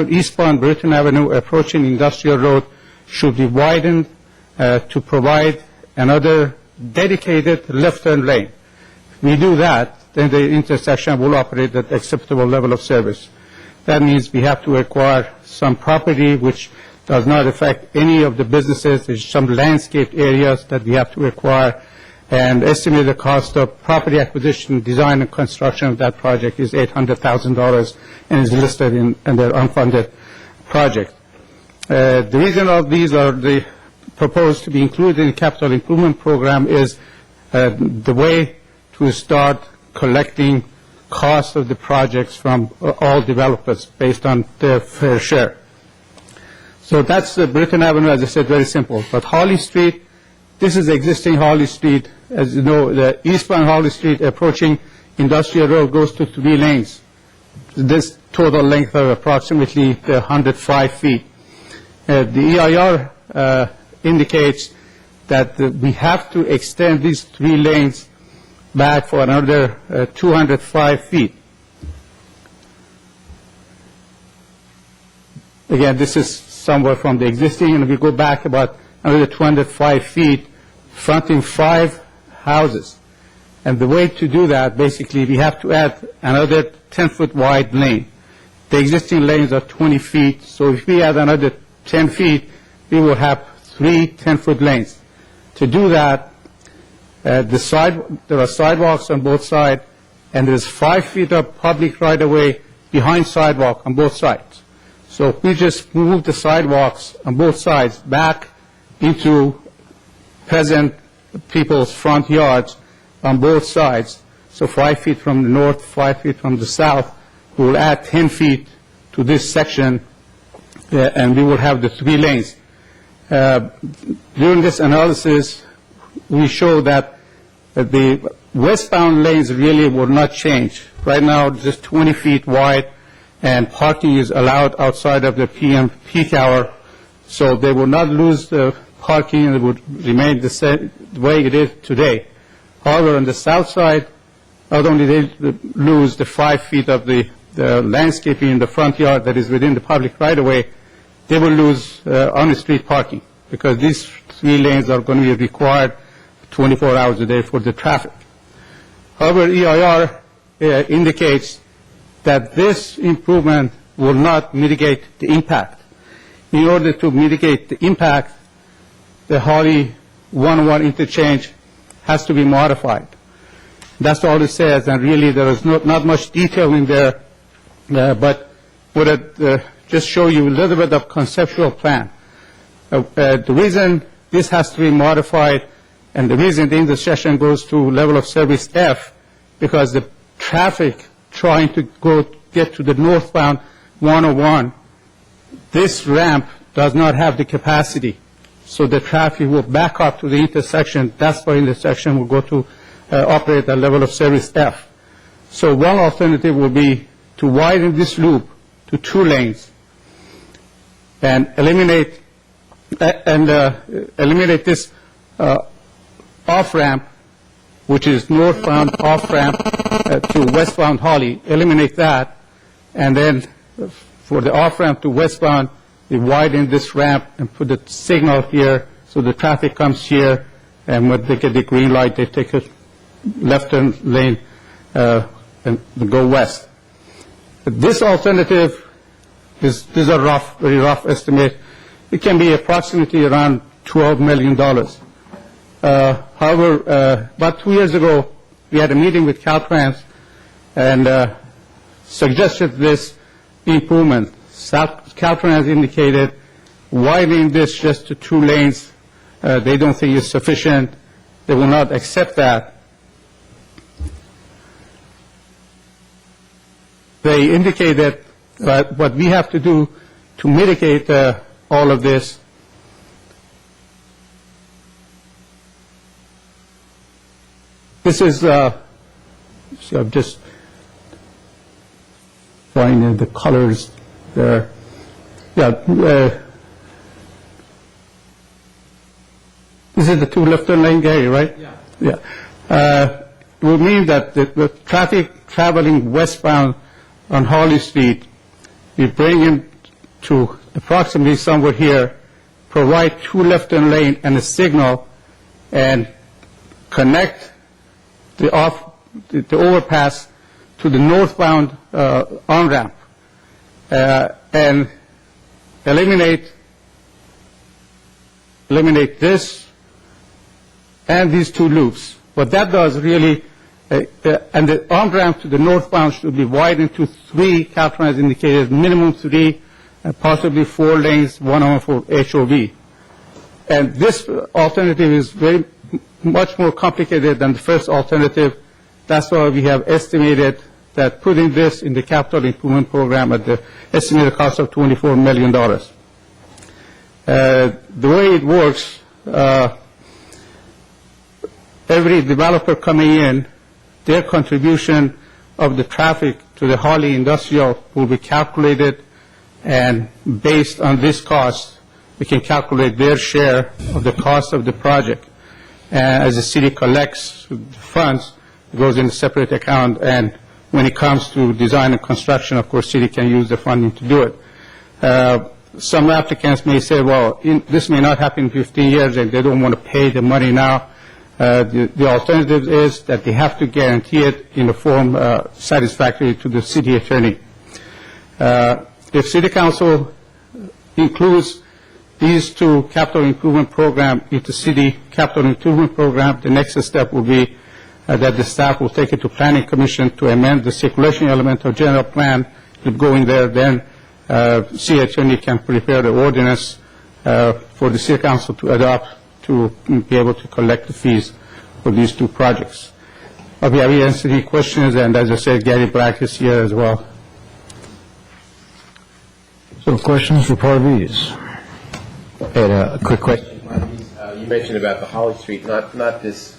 Speaker 6: eastbound Britton Avenue approaching Industrial Road should be widened to provide another dedicated left-turn lane. If we do that, then the intersection will operate at acceptable level of service. That means we have to acquire some property which does not affect any of the businesses. There's some landscaped areas that we have to acquire, and estimated cost of property acquisition, design, and construction of that project is $800,000 and is listed in their unfunded project. The reason all these are proposed to be included in the capital improvement program is the way to start collecting cost of the projects from all developers based on their fair share. So that's the Britton Avenue, as I said, very simple. But Holly Street, this is existing Holly Street. As you know, the eastbound Holly Street approaching Industrial Road goes to 3 lanes. This total length of approximately 105 feet. The EIR indicates that we have to extend these 3 lanes back for another 205 feet. Again, this is somewhere from the existing, and we go back about another 205 feet, fronting 5 houses. And the way to do that, basically, we have to add another 10-foot wide lane. The existing lanes are 20 feet, so if we add another 10 feet, we will have 3 10-foot lanes. To do that, there are sidewalks on both sides, and there's 5 feet of public right-of-way behind sidewalk on both sides. So we just move the sidewalks on both sides back into present people's front yards on both sides. So 5 feet from the north, 5 feet from the south. We will add 10 feet to this section, and we will have the 3 lanes. During this analysis, we show that the westbound lanes really will not change. Right now, just 20 feet wide, and parking is allowed outside of the PM peak hour, so they will not lose the parking, and it would remain the same the way it is today. However, on the south side, not only they lose the 5 feet of the landscaping in the front yard that is within the public right-of-way, they will lose on-the-street parking, because these 3 lanes are going to be required 24 hours a day for the traffic. However, EIR indicates that this improvement will not mitigate the impact. In order to mitigate the impact, the Holly 101 interchange has to be modified. That's all it says, and really there is not much detail in there, but would it just show you a little bit of conceptual plan. The reason this has to be modified, and the reason the intersection goes to level of service F, because the traffic trying to get to the northbound 101, this ramp does not have the capacity. So the traffic will back up to the intersection. That's why intersection will go to operate at level of service F. So one alternative will be to widen this loop to 2 lanes and eliminate this off-ramp, which is northbound off-ramp to westbound Holly, eliminate that, and then for the off-ramp to westbound, we widen this ramp and put a signal here so the traffic comes here, and when they get the green light, they take a left-turn lane and go west. This alternative is a very rough estimate. It can be approximately around $12 million. However, about 2 years ago, we had a meeting with Caltrans and suggested this improvement. Caltrans indicated widening this just to 2 lanes, they don't think is sufficient. They will not accept that. They indicated that what we have to do to mitigate all of this is, see, I'm just finding the colors there. Yeah, this is the 2 left-turn lane, Gary, right? Yeah. It will mean that the traffic traveling westbound on Holly Street, we bring in to approximately somewhere here, provide 2 left-turn lane and a signal, and connect the overpass to the northbound on-ramp. and eliminate this and these two loops. What that does really, and the on-ramp to the northbound should be widened to 3, Caltrans has indicated minimum 3, possibly 4 lanes, one of them for HOV. And this alternative is very much more complicated than the first alternative. That's why we have estimated that putting this in the capital improvement program at the estimated cost of $24 million. The way it works, every developer coming in, their contribution of the traffic to the Holly Industrial will be calculated, and based on this cost, we can calculate their share of the cost of the project. As the city collects the funds, it goes in a separate account, and when it comes to design and construction, of course, city can use the funding to do it. Some applicants may say, well, this may not happen in 15 years, and they don't want to pay the money now. The alternative is that they have to guarantee it in a form satisfactory to the city attorney. If city council includes these two capital improvement program into city capital improvement program, the next step will be that the staff will take it to planning commission to amend the circulation element of general plan. It'll go in there, then city attorney can prepare the ordinance for the city council to adopt to be able to collect the fees for these two projects. I'll be happy to answer any questions, and as I said, Gary Black is here as well.
Speaker 1: So questions for Parviz?
Speaker 3: I had a quick question.
Speaker 7: You mentioned about the Holly Street, not this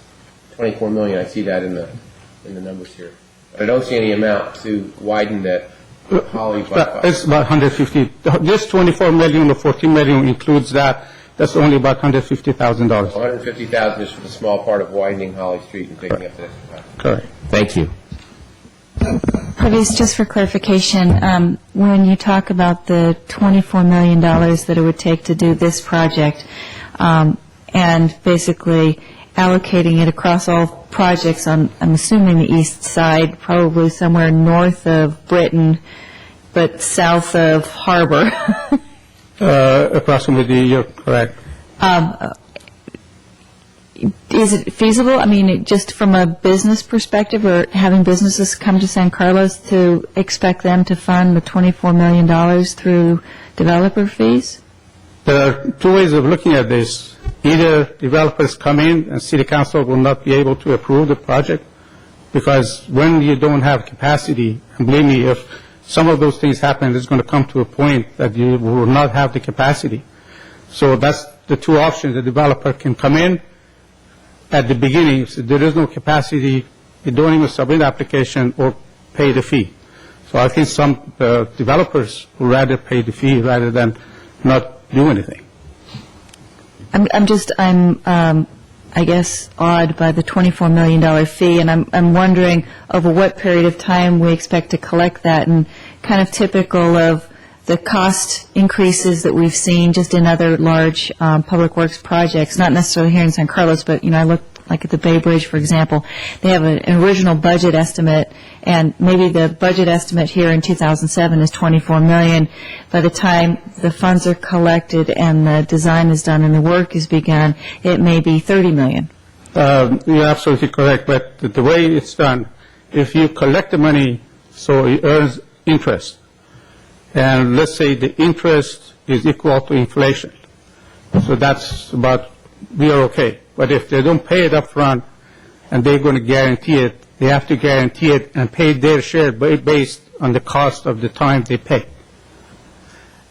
Speaker 7: 24 million. I see that in the numbers here. But I don't see any amount to widen that Holly by.
Speaker 6: It's about 150. This 24 million or 14 million includes that. That's only about $150,000.
Speaker 7: 150,000 is for the small part of widening Holly Street and picking up the extra cost.
Speaker 6: Correct.
Speaker 3: Thank you.
Speaker 5: Parviz, just for clarification, when you talk about the $24 million that it would take to do this project, and basically allocating it across all projects on, I'm assuming the east side, probably somewhere north of Britain, but south of Harbor.
Speaker 6: Approximately, you're correct.
Speaker 5: Is it feasible, I mean, just from a business perspective, or having businesses come to San Carlos, to expect them to fund the $24 million through developer fees?
Speaker 6: There are two ways of looking at this. Either developers come in and city council will not be able to approve the project, because when you don't have capacity, and believe me, if some of those things happen, it's going to come to a point that you will not have the capacity. So that's the two options. The developer can come in at the beginning, if there is no capacity, you don't even submit application or pay the fee. So I think some developers would rather pay the fee rather than not do anything.
Speaker 5: I guess, awed by the $24 million fee, and I'm wondering over what period of time we expect to collect that, and kind of typical of the cost increases that we've seen just in other large public works projects, not necessarily here in San Carlos, but, I look like at the Bay Bridge, for example. They have an original budget estimate, and maybe the budget estimate here in 2007 is $24 million. By the time the funds are collected and the design is done and the work is begun, it may be $30 million.
Speaker 6: You're absolutely correct, but the way it's done, if you collect the money so it earns interest, and let's say the interest is equal to inflation, so that's about, we are okay. But if they don't pay it up front and they're going to guarantee it, they have to guarantee it and pay their share based on the cost of the time they pay.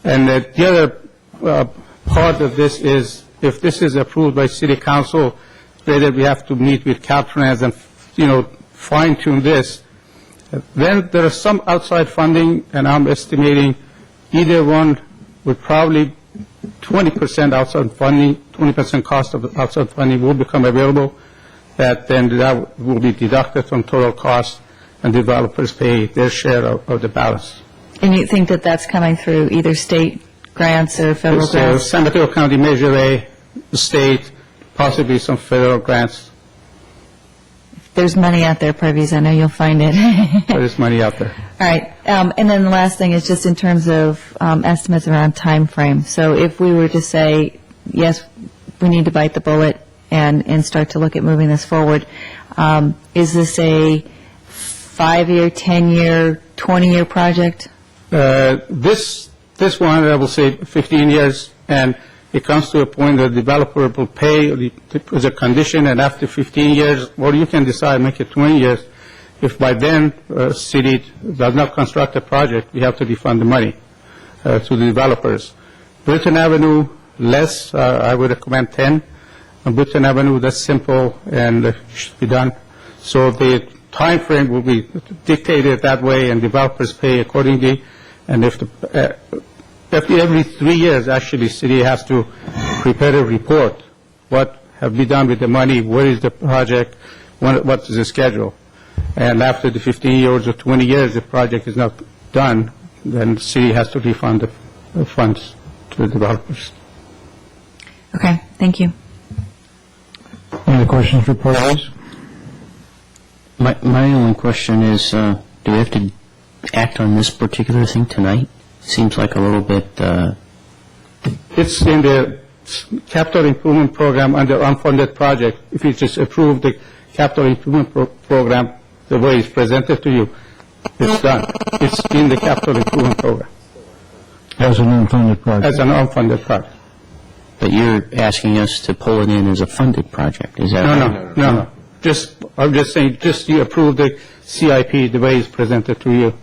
Speaker 6: And the other part of this is, if this is approved by City Council, whether we have to meet with Caltrans and, fine-tune this, then there is some outside funding, and I'm estimating either one would probably 20% outside funding, 20% cost of outside funding will become available, that will be deducted from total cost, and developers pay their share of the balance.
Speaker 5: And you think that that's coming through either state grants or federal grants?
Speaker 6: San Mateo County Measure A, the state, possibly some federal grants.
Speaker 5: there's money out there, Parviz. I know you'll find it.
Speaker 6: There is money out there.
Speaker 5: All right. And then the last thing is just in terms of estimates around time frame. So if we were to say, yes, we need to bite the bullet and start to look at moving this forward, is this a 5-year, 10-year, 20-year project?
Speaker 6: This one, I will say 15 years, and it comes to a point that the developer will pay as a condition, and after 15 years, or you can decide, make it 20 years. If by then city does not construct a project, we have to refund the money to the developers. Britton Avenue, less, I would recommend 10. On Britton Avenue, that's simple and should be done. So the time frame will be dictated that way, and developers pay accordingly. And if every 3 years, actually, city has to prepare a report. What have been done with the money? Where is the project? What is the schedule? And after the 15 years or 20 years, if the project is not done, then the city has to refund the funds to the developers.
Speaker 5: Okay, thank you.
Speaker 1: Any other questions for Parviz?
Speaker 3: My only question is, do we have to act on this particular thing tonight? Seems like a little bit,
Speaker 6: It's in the capital improvement program under unfunded project. If you just approve the capital improvement program the way it's presented to you, it's done. It's in the capital improvement program
Speaker 1: As an unfunded project.
Speaker 6: as an unfunded project.
Speaker 3: but you're asking us to pull it in as a funded project, is that right?
Speaker 6: No. I'm just saying, just you approve the CIP the way it's presented to you.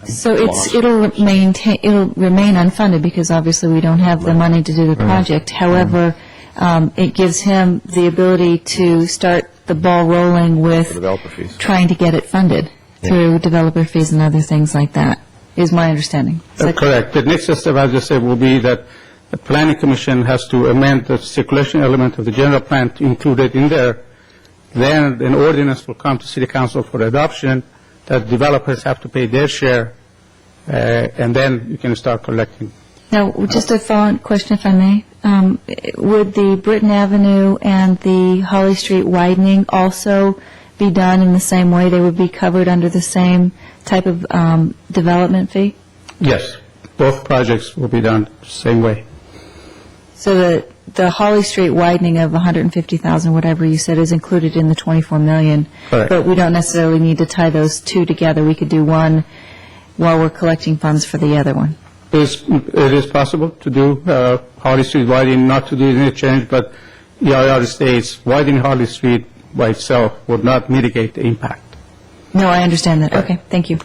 Speaker 5: So it'll remain unfunded because obviously we don't have the money to do the project. However, it gives him the ability to start the ball rolling with trying to get it funded through developer fees and other things like that, is my understanding. Is that
Speaker 6: Correct. The next step, as I said, will be that the planning commission has to amend the circulation element of the general plan to include it in there. Then an ordinance will come to city council for adoption, that developers have to pay their share, and then you can start collecting.
Speaker 5: Now, just a follow-on question, if I may. Would the Britton Avenue and the Holly Street widening also be done in the same way? They would be covered under the same type of development fee?
Speaker 6: Yes, both projects will be done the same way.
Speaker 5: So the Holly Street widening of 150,000, whatever you said, is included in the 24 million.
Speaker 6: Correct.
Speaker 5: But we don't necessarily need to tie those two together. We could do one while we're collecting funds for the other one.
Speaker 6: It is possible to do Holly Street widening, not to do interchange, but EIR states widening Holly Street by itself would not mitigate the impact.
Speaker 5: No, I understand that. Okay, thank you.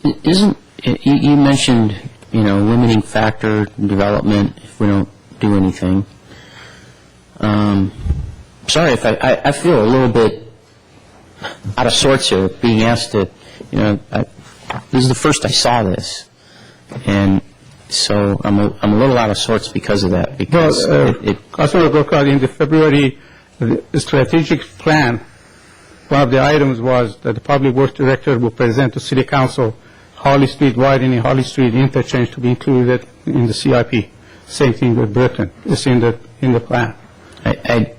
Speaker 3: You mentioned, limiting factor in development if we don't do anything. Sorry if I feel a little bit out of sorts here, being asked to, this is the first I saw this, and so I'm a little out of sorts because of that. Because
Speaker 6: Councilor Gorka, in the February strategic plan, one of the items was that the Public Works Director will present to City Council Holly Street widening, Holly Street interchange to be included in the CIP. Same thing with Britton. It's in the plan.
Speaker 3: I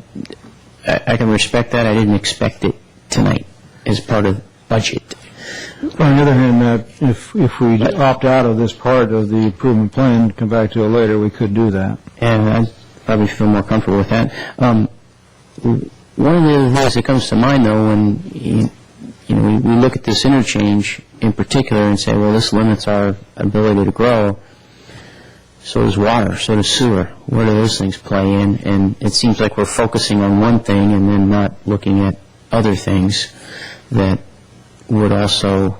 Speaker 3: can respect that. I didn't expect it tonight as part of budget.
Speaker 1: On the other hand, if we opt out of this part of the improvement plan, come back to it later, we could do that.
Speaker 3: And I probably feel more comfortable with that. One of the other things that comes to mind, though, when we look at this interchange in particular and say, well, this limits our ability to grow, so does water, so does sewer. Where do those things play in? And it seems like we're focusing on one thing and then not looking at other things that would also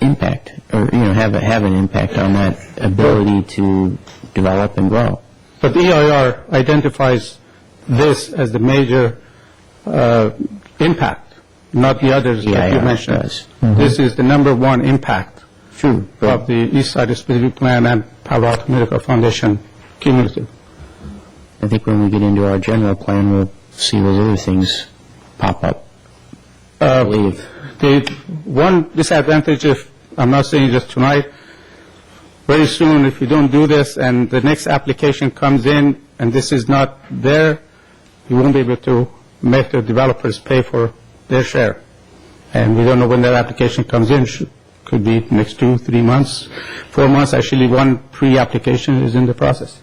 Speaker 3: impact or have an impact on that ability to develop and grow.
Speaker 6: But the EIR identifies this as the major impact, not the others that you mentioned.
Speaker 3: Does.
Speaker 6: This is the number one impact
Speaker 3: True.
Speaker 6: of the East Side Specific Plan and Palo Alto Medical Foundation cumulative.
Speaker 3: I think when we get into our general plan, we'll see those other things pop up. I believe.
Speaker 6: The one disadvantage, if I'm not saying just tonight, very soon, if you don't do this and the next application comes in and this is not there, you won't be able to make the developers pay for their share. And we don't know when that application comes in. Could be next 2, 3 months, 4 months. Actually, one pre-application is in the process.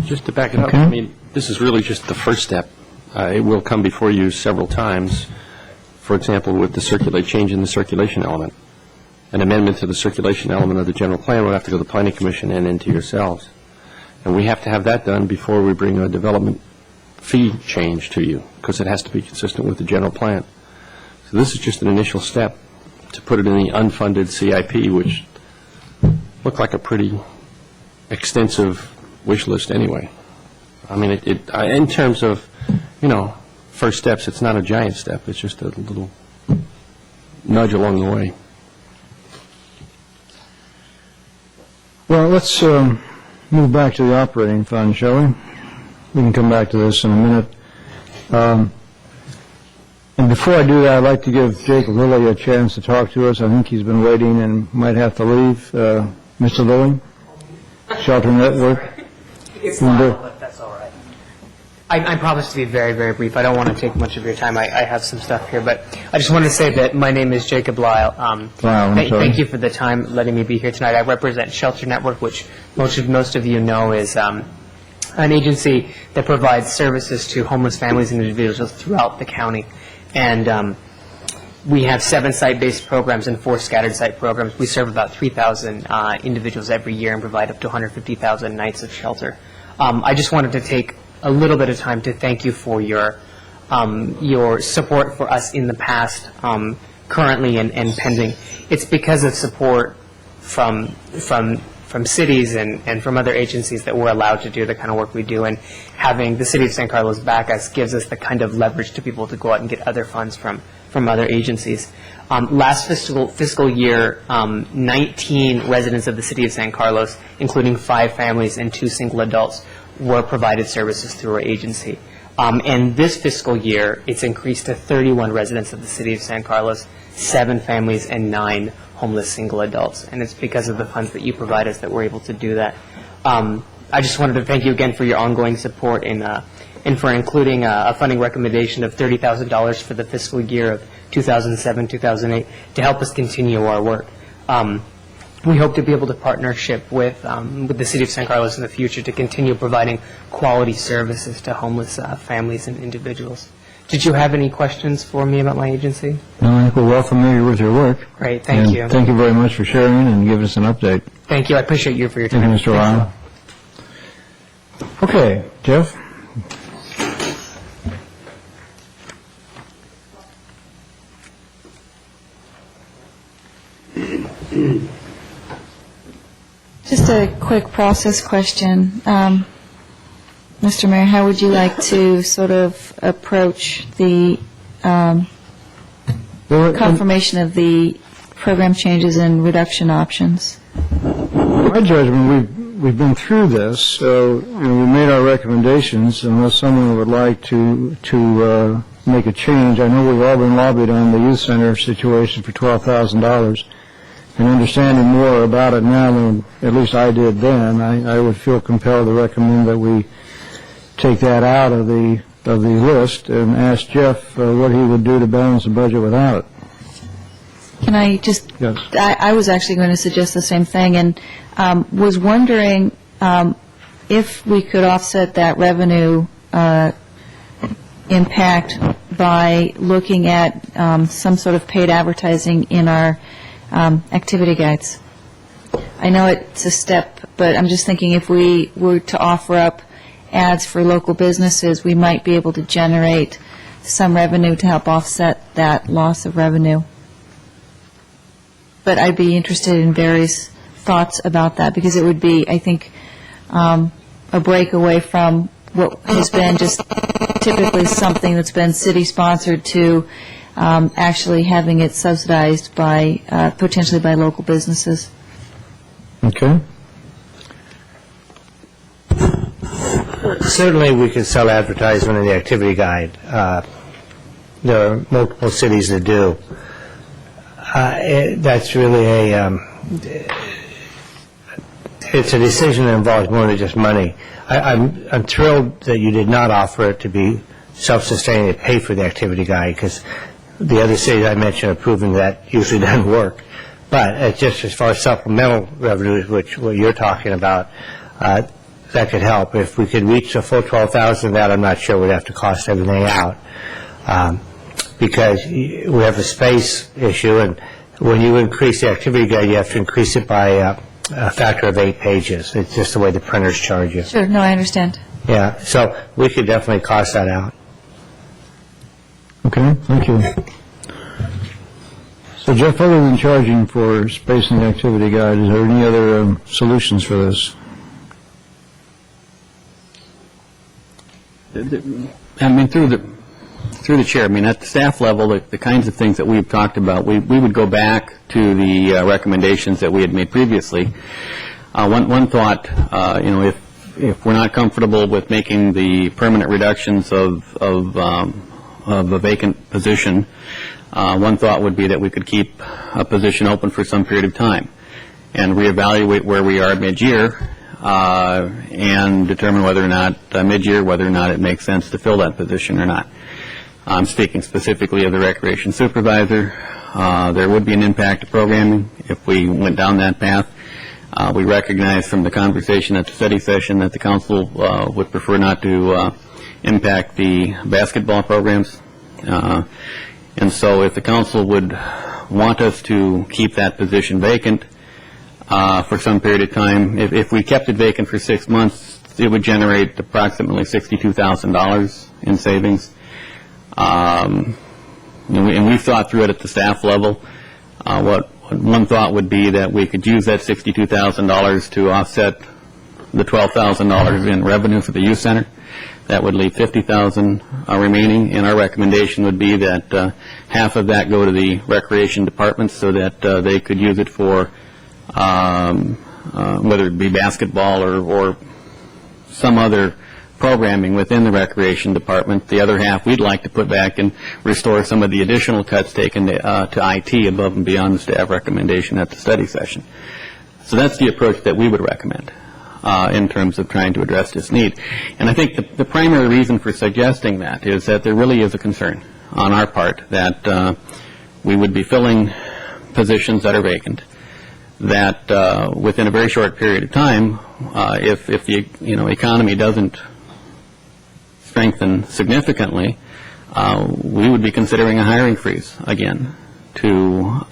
Speaker 8: Just to back it up,
Speaker 1: Okay.
Speaker 8: I mean, this is really just the first step. It will come before you several times. For example, with the change in the circulation element. An amendment to the circulation element of the general plan will have to go to the planning commission and into yourselves. And we have to have that done before we bring a development fee change to you, because it has to be consistent with the general plan. So this is just an initial step to put it in the unfunded CIP, which looked like a pretty extensive wish list anyway. I mean, in terms of, first steps, it's not a giant step. It's just a little nudge along the way.
Speaker 1: Well, let's move back to the operating fund, shall we? We can come back to this in a minute. And before I do that, I'd like to give Jake Lilly a chance to talk to us. I think he's been waiting and might have to leave. Mr. Lilly, Shelter Network.
Speaker 9: It's not, but that's all right. I promise to be very, very brief. I don't want to take much of your time. I have some stuff here, but I just wanted to say that my name is Jacob Lyle. Thank you for the time letting me be here tonight. I represent Shelter Network, which most of you know is an agency that provides services to homeless families and individuals throughout the county. And we have 7 site-based programs and 4 scattered site programs. We serve about 3,000 individuals every year and provide up to 150,000 nights of shelter. I just wanted to take a little bit of time to thank you for your support for us in the past, currently and pending. It's because of support from cities and from other agencies that we're allowed to do the kind of work we do, and having the City of San Carlos back us gives us the kind of leverage to be able to go out and get other funds from other agencies. Last fiscal year, 19 residents of the City of San Carlos, including 5 families and 2 single adults, were provided services through our agency. And this fiscal year, it's increased to 31 residents of the City of San Carlos, 7 families, and 9 homeless single adults. And it's because of the funds that you provide us that we're able to do that. I just wanted to thank you again for your ongoing support and for including a funding recommendation of $30,000 for the fiscal year of 2007-2008 to help us continue our work. We hope to be able to partnership with the City of San Carlos in the future to continue providing quality services to homeless families and individuals. Did you have any questions for me about my agency?
Speaker 1: No, I think we're well familiar with your work.
Speaker 9: Great, thank you.
Speaker 1: Thank you very much for sharing and giving us an update.
Speaker 9: Thank you. I appreciate you for your time.
Speaker 1: Thank you, Mr. Lyle. Okay, Jeff?
Speaker 5: Just a quick process question. Mr. Mayor, how would you like to sort of approach the confirmation of the program changes and reduction options?
Speaker 1: My judgment, we've been through this, so we made our recommendations. Unless someone would like to make a change, I know we've all been lobbied on the youth center situation for $12,000. And understanding more about it now than at least I did then, I would feel compelled to recommend that we take that out of the list and ask Jeff what he would do to balance the budget without it.
Speaker 5: Can I just,
Speaker 1: Yes.
Speaker 5: I was actually going to suggest the same thing, and was wondering if we could offset that revenue impact by looking at some sort of paid advertising in our activity guides. I know it's a step, but I'm just thinking if we were to offer up ads for local businesses, we might be able to generate some revenue to help offset that loss of revenue. But I'd be interested in Barry's thoughts about that, because it would be, I think, a break away from what has been just typically something that's been city-sponsored to actually having it subsidized by, potentially by local businesses.
Speaker 1: Okay.
Speaker 10: Certainly, we could sell advertisement in the activity guide. There are multiple cities that do. That's really it's a decision that involves more than just money. I'm thrilled that you did not offer it to be self-sustaining to pay for the activity guide, because the other cities I mentioned are proving that usually doesn't work. But just as far as supplemental revenues, which what you're talking about, that could help. If we could reach the full 12,000, that I'm not sure would have to cost everything out, because we have a space issue, and when you increase the activity guide, you have to increase it by a factor of 8 pages. It's just the way the printers charge you.
Speaker 5: Sure, no, I understand.
Speaker 10: Yeah, so we could definitely cost that out.
Speaker 1: Okay, thank you. So Jeff, other than charging for space in the activity guide, is there any other solutions for this?
Speaker 2: I mean, through the chair, I mean, at the staff level, the kinds of things that we've talked about, we would go back to the recommendations that we had made previously. One thought, if we're not comfortable with making the permanent reductions of a vacant position, one thought would be that we could keep a position open for some period of time and reevaluate where we are mid-year and determine whether or not, mid-year, whether or not it makes sense to fill that position or not. I'm speaking specifically of the recreation supervisor. There would be an impact to programming if we went down that path. We recognize from the conversation at the study session that the council would prefer not to impact the basketball programs. And so if the council would want us to keep that position vacant for some period of time, if we kept it vacant for 6 months, it would generate approximately $62,000 in savings. And we've thought through it at the staff level. What one thought would be that we could use that $62,000 to offset the $12,000 in revenue for the youth center. That would leave $50,000 remaining, and our recommendation would be that half of that go to the recreation department so that they could use it for whether it be basketball or some other programming within the recreation department. The other half we'd like to put back and restore some of the additional cuts taken to IT above and beyond the staff recommendation at the study session. So that's the approach that we would recommend in terms of trying to address this need. And I think the primary reason for suggesting that is that there really is a concern on our part that we would be filling positions that are vacant, that within a very short period of time, if the economy doesn't strengthen significantly, we would be considering a hiring freeze again to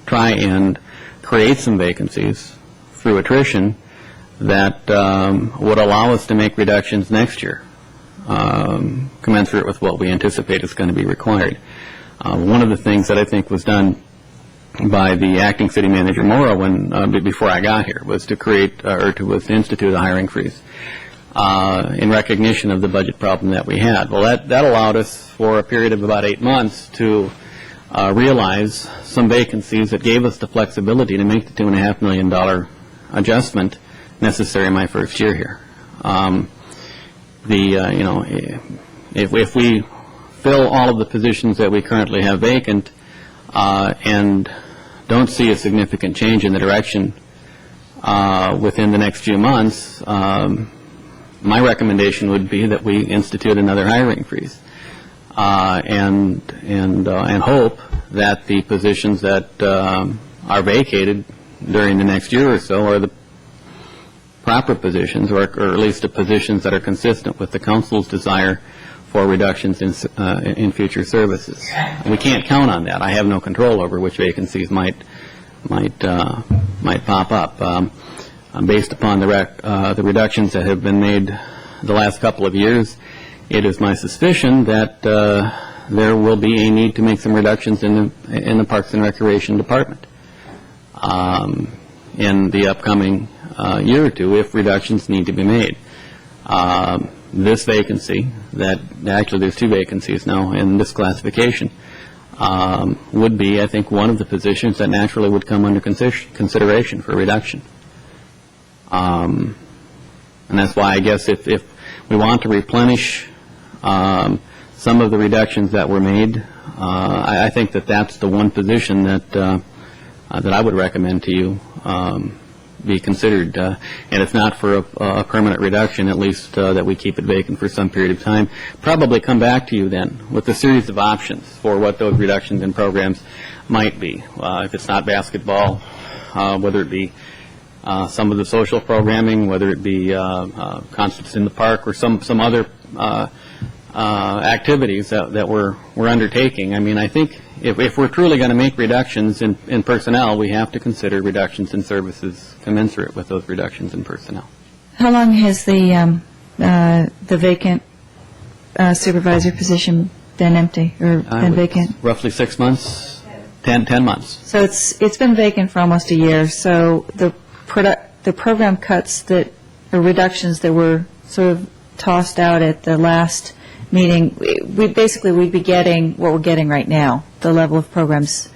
Speaker 2: try and create some vacancies through attrition that would allow us to make reductions next year, commensurate with what we anticipate is going to be required. One of the things that I think was done by the acting city manager Morrow before I got here was to create to institute a hiring freeze in recognition of the budget problem that we had. Well, that allowed us for a period of about 8 months to realize some vacancies that gave us the flexibility to make the $2.5 million adjustment necessary in my first year here. If we fill all of the positions that we currently have vacant and don't see a significant change in the direction within the next few months, my recommendation would be that we institute another hiring freeze and hope that the positions that are vacated during the next year or so are the proper positions, or at least the positions that are consistent with the council's desire for reductions in future services. We can't count on that. I have no control over which vacancies might pop up. Based upon the reductions that have been made the last couple of years, it is my suspicion that there will be a need to make some reductions in the Parks and Recreation Department in the upcoming year or two if reductions need to be made. This vacancy, actually there's 2 vacancies now in this classification, would be, I think, one of the positions that naturally would come under consideration for reduction. And that's why I guess if we want to replenish some of the reductions that were made, I think that's the one position that I would recommend to you be considered. And if not for a permanent reduction, at least that we keep it vacant for some period of time. Probably come back to you then with a series of options for what those reductions in programs might be. If it's not basketball, whether it be some of the social programming, whether it be concerts in the park or some other activities that we're undertaking. I mean, I think if we're truly going to make reductions in personnel, we have to consider reductions in services commensurate with those reductions in personnel.
Speaker 5: How long has the vacant supervisor position been empty or been vacant?
Speaker 2: Roughly 6 months, 10 months.
Speaker 5: So it's been vacant for almost a year. So the program cuts that or reductions that were sort of tossed out at the last meeting, we'd be getting what we're getting right now, the level of programs.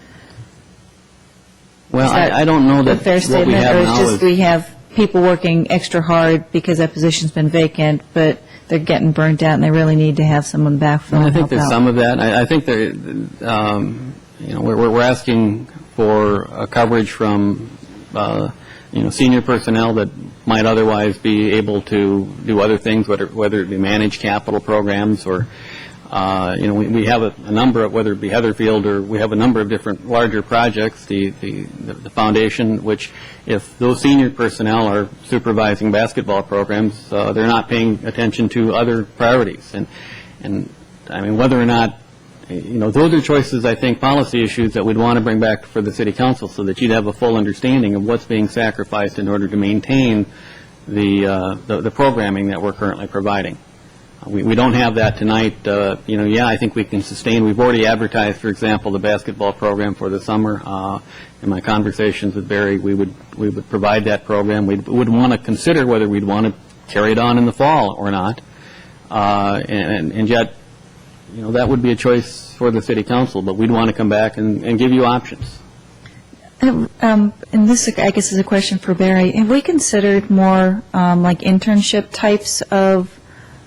Speaker 2: Well, I don't know that
Speaker 5: a fair
Speaker 2: what we
Speaker 5: statement,
Speaker 2: have
Speaker 5: or
Speaker 2: now
Speaker 5: it's just
Speaker 2: is...
Speaker 5: we have people working extra hard because that position's been vacant, but they're getting burnt out and they really need to have someone backfill
Speaker 2: I
Speaker 5: and
Speaker 2: think
Speaker 5: help
Speaker 2: there's
Speaker 5: out.
Speaker 2: some of that. I think there, we're asking for a coverage from, senior personnel that might otherwise be able to do other things, whether it be manage capital programs or, we have a number of, whether it be Heatherfield or we have a number of different larger projects, the foundation, which if those senior personnel are supervising basketball programs, they're not paying attention to other priorities. And I mean, whether or not, those are choices, I think, policy issues that we'd want to bring back for the City Council so that you'd have a full understanding of what's being sacrificed in order to maintain the programming that we're currently providing. We don't have that tonight. I think we can sustain. We've already advertised, for example, the basketball program for the summer. In my conversations with Barry, we would provide that program. We would want to consider whether we'd want to carry it on in the fall or not. And yet, that would be a choice for the City Council, but we'd want to come back and give you options.
Speaker 5: And this, I guess, is a question for Barry. Have we considered more like internship types of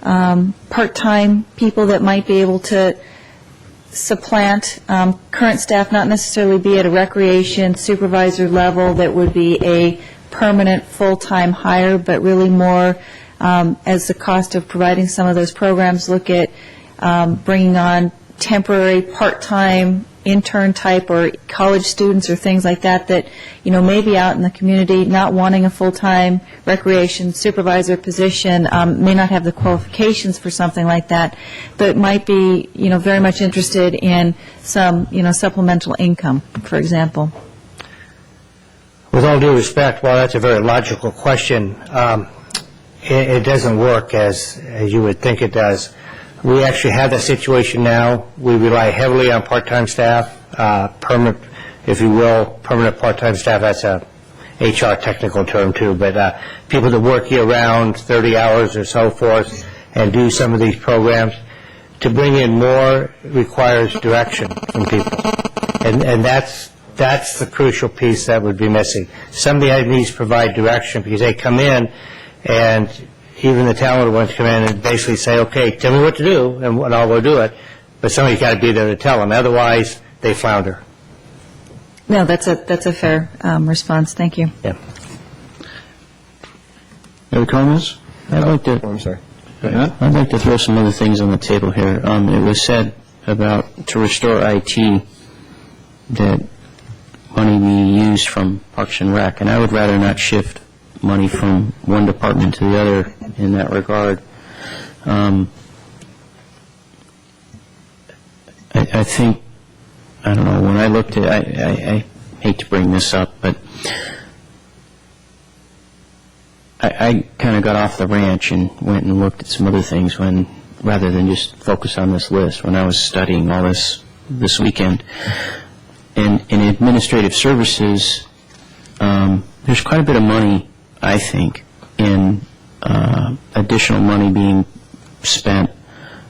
Speaker 5: part-time people that might be able to supplant current staff, not necessarily be at a recreation supervisor level that would be a permanent full-time hire, but really more as the cost of providing some of those programs, look at bringing on temporary part-time intern type or college students or things like that may be out in the community not wanting a full-time recreation supervisor position, may not have the qualifications for something like that, but might be very much interested in some supplemental income, for example.
Speaker 10: With all due respect, while that's a very logical question, it doesn't work as you would think it does. We actually have that situation now. We rely heavily on part-time staff, permanent, if you will, permanent part-time staff. That's a HR technical term too, but people that work year-round, 30 hours or so forth, and do some of these programs. To bring in more requires direction from people, and that's the crucial piece that would be missing. Somebody needs to provide direction because they come in and even the talented ones come in and basically say, okay, tell me what to do, and I'll go do it. But somebody's got to be there to tell them. Otherwise, they flounder.
Speaker 5: No, that's a fair response. Thank you.
Speaker 10: Yeah.
Speaker 1: Other comments?
Speaker 3: I'd like to.
Speaker 7: I'm sorry.
Speaker 3: I'd like to throw some other things on the table here. It was said about to restore IT that money be used from Parks and Rec, and I would rather not shift money from one department to the other in that regard. I think, I don't know, when I looked at, I hate to bring this up, but I kind of got off the ranch and went and looked at some other things rather than just focus on this list when I was studying all this weekend. And in administrative services, there's quite a bit of money, I think, in additional money being spent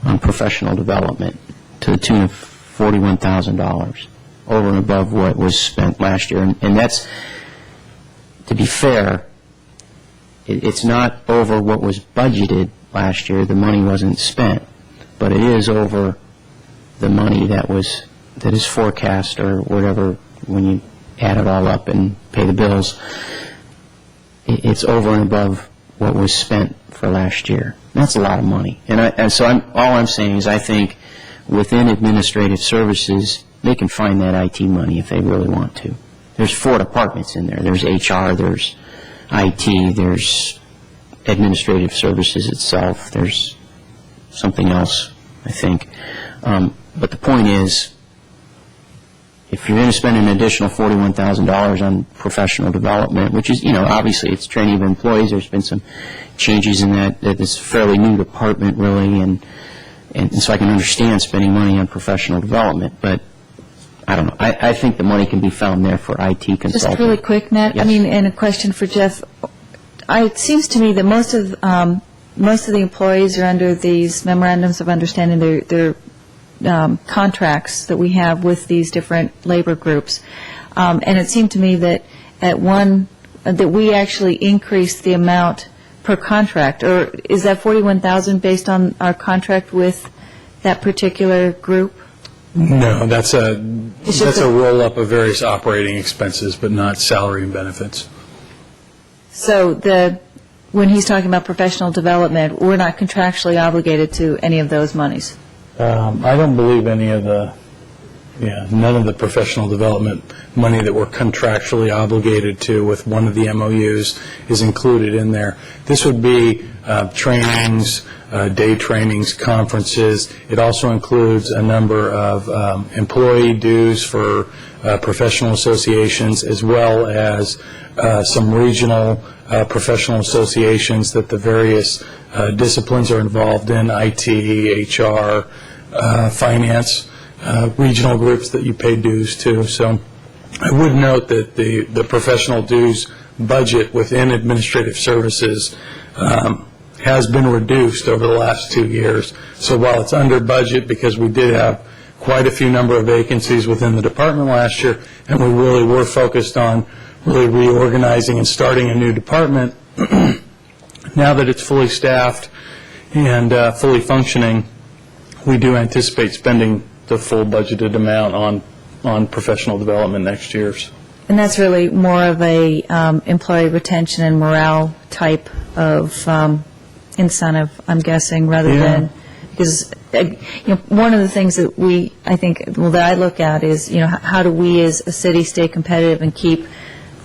Speaker 3: on professional development to the tune of $41,000 over and above what was spent last year. And that's, to be fair, it's not over what was budgeted last year. The money wasn't spent, but it is over the money that is forecast or whatever when you add it all up and pay the bills. it's over and above what was spent for last year. That's a lot of money. And so all I'm saying is I think within administrative services, they can find that IT money if they really want to. There's 4 departments in there. There's HR, there's IT, there's administrative services itself, there's something else, I think. But the point is, if you're going to spend an additional $41,000 on professional development, which is, obviously it's training of employees, there's been some changes in that it's a fairly new department, really, and so I can understand spending money on professional development, but I don't know. I think the money can be found there for IT consulting.
Speaker 5: Just really quick, Nat.
Speaker 3: Yes.
Speaker 5: And a question for Jeff. It seems to me that most of the employees are under these memorandums of understanding, their contracts that we have with these different labor groups. And it seemed to me that that we actually increased the amount per contract, or is that $41,000 based on our contract with that particular group?
Speaker 4: No, that's a roll-up of various operating expenses, but not salary and benefits.
Speaker 5: So when he's talking about professional development, we're not contractually obligated to any of those monies?
Speaker 4: I don't believe none of the professional development money that we're contractually obligated to with one of the MOUs is included in there. This would be trainings, day trainings, conferences. It also includes a number of employee dues for professional associations, as well as some regional professional associations that the various disciplines are involved in, IT, HR, finance, regional groups that you pay dues to. So I would note that the professional dues budget within administrative services has been reduced over the last 2 years. So while it's under budget, because we did have quite a few number of vacancies within the department last year, and we really were focused on really reorganizing and starting a new department, now that it's fully staffed and fully functioning, we do anticipate spending the full budgeted amount on professional development next year.
Speaker 5: And that's really more of a employee retention and morale type of incentive, I'm guessing, rather than, because one of the things that that I look at is, how do we as a city stay competitive and keep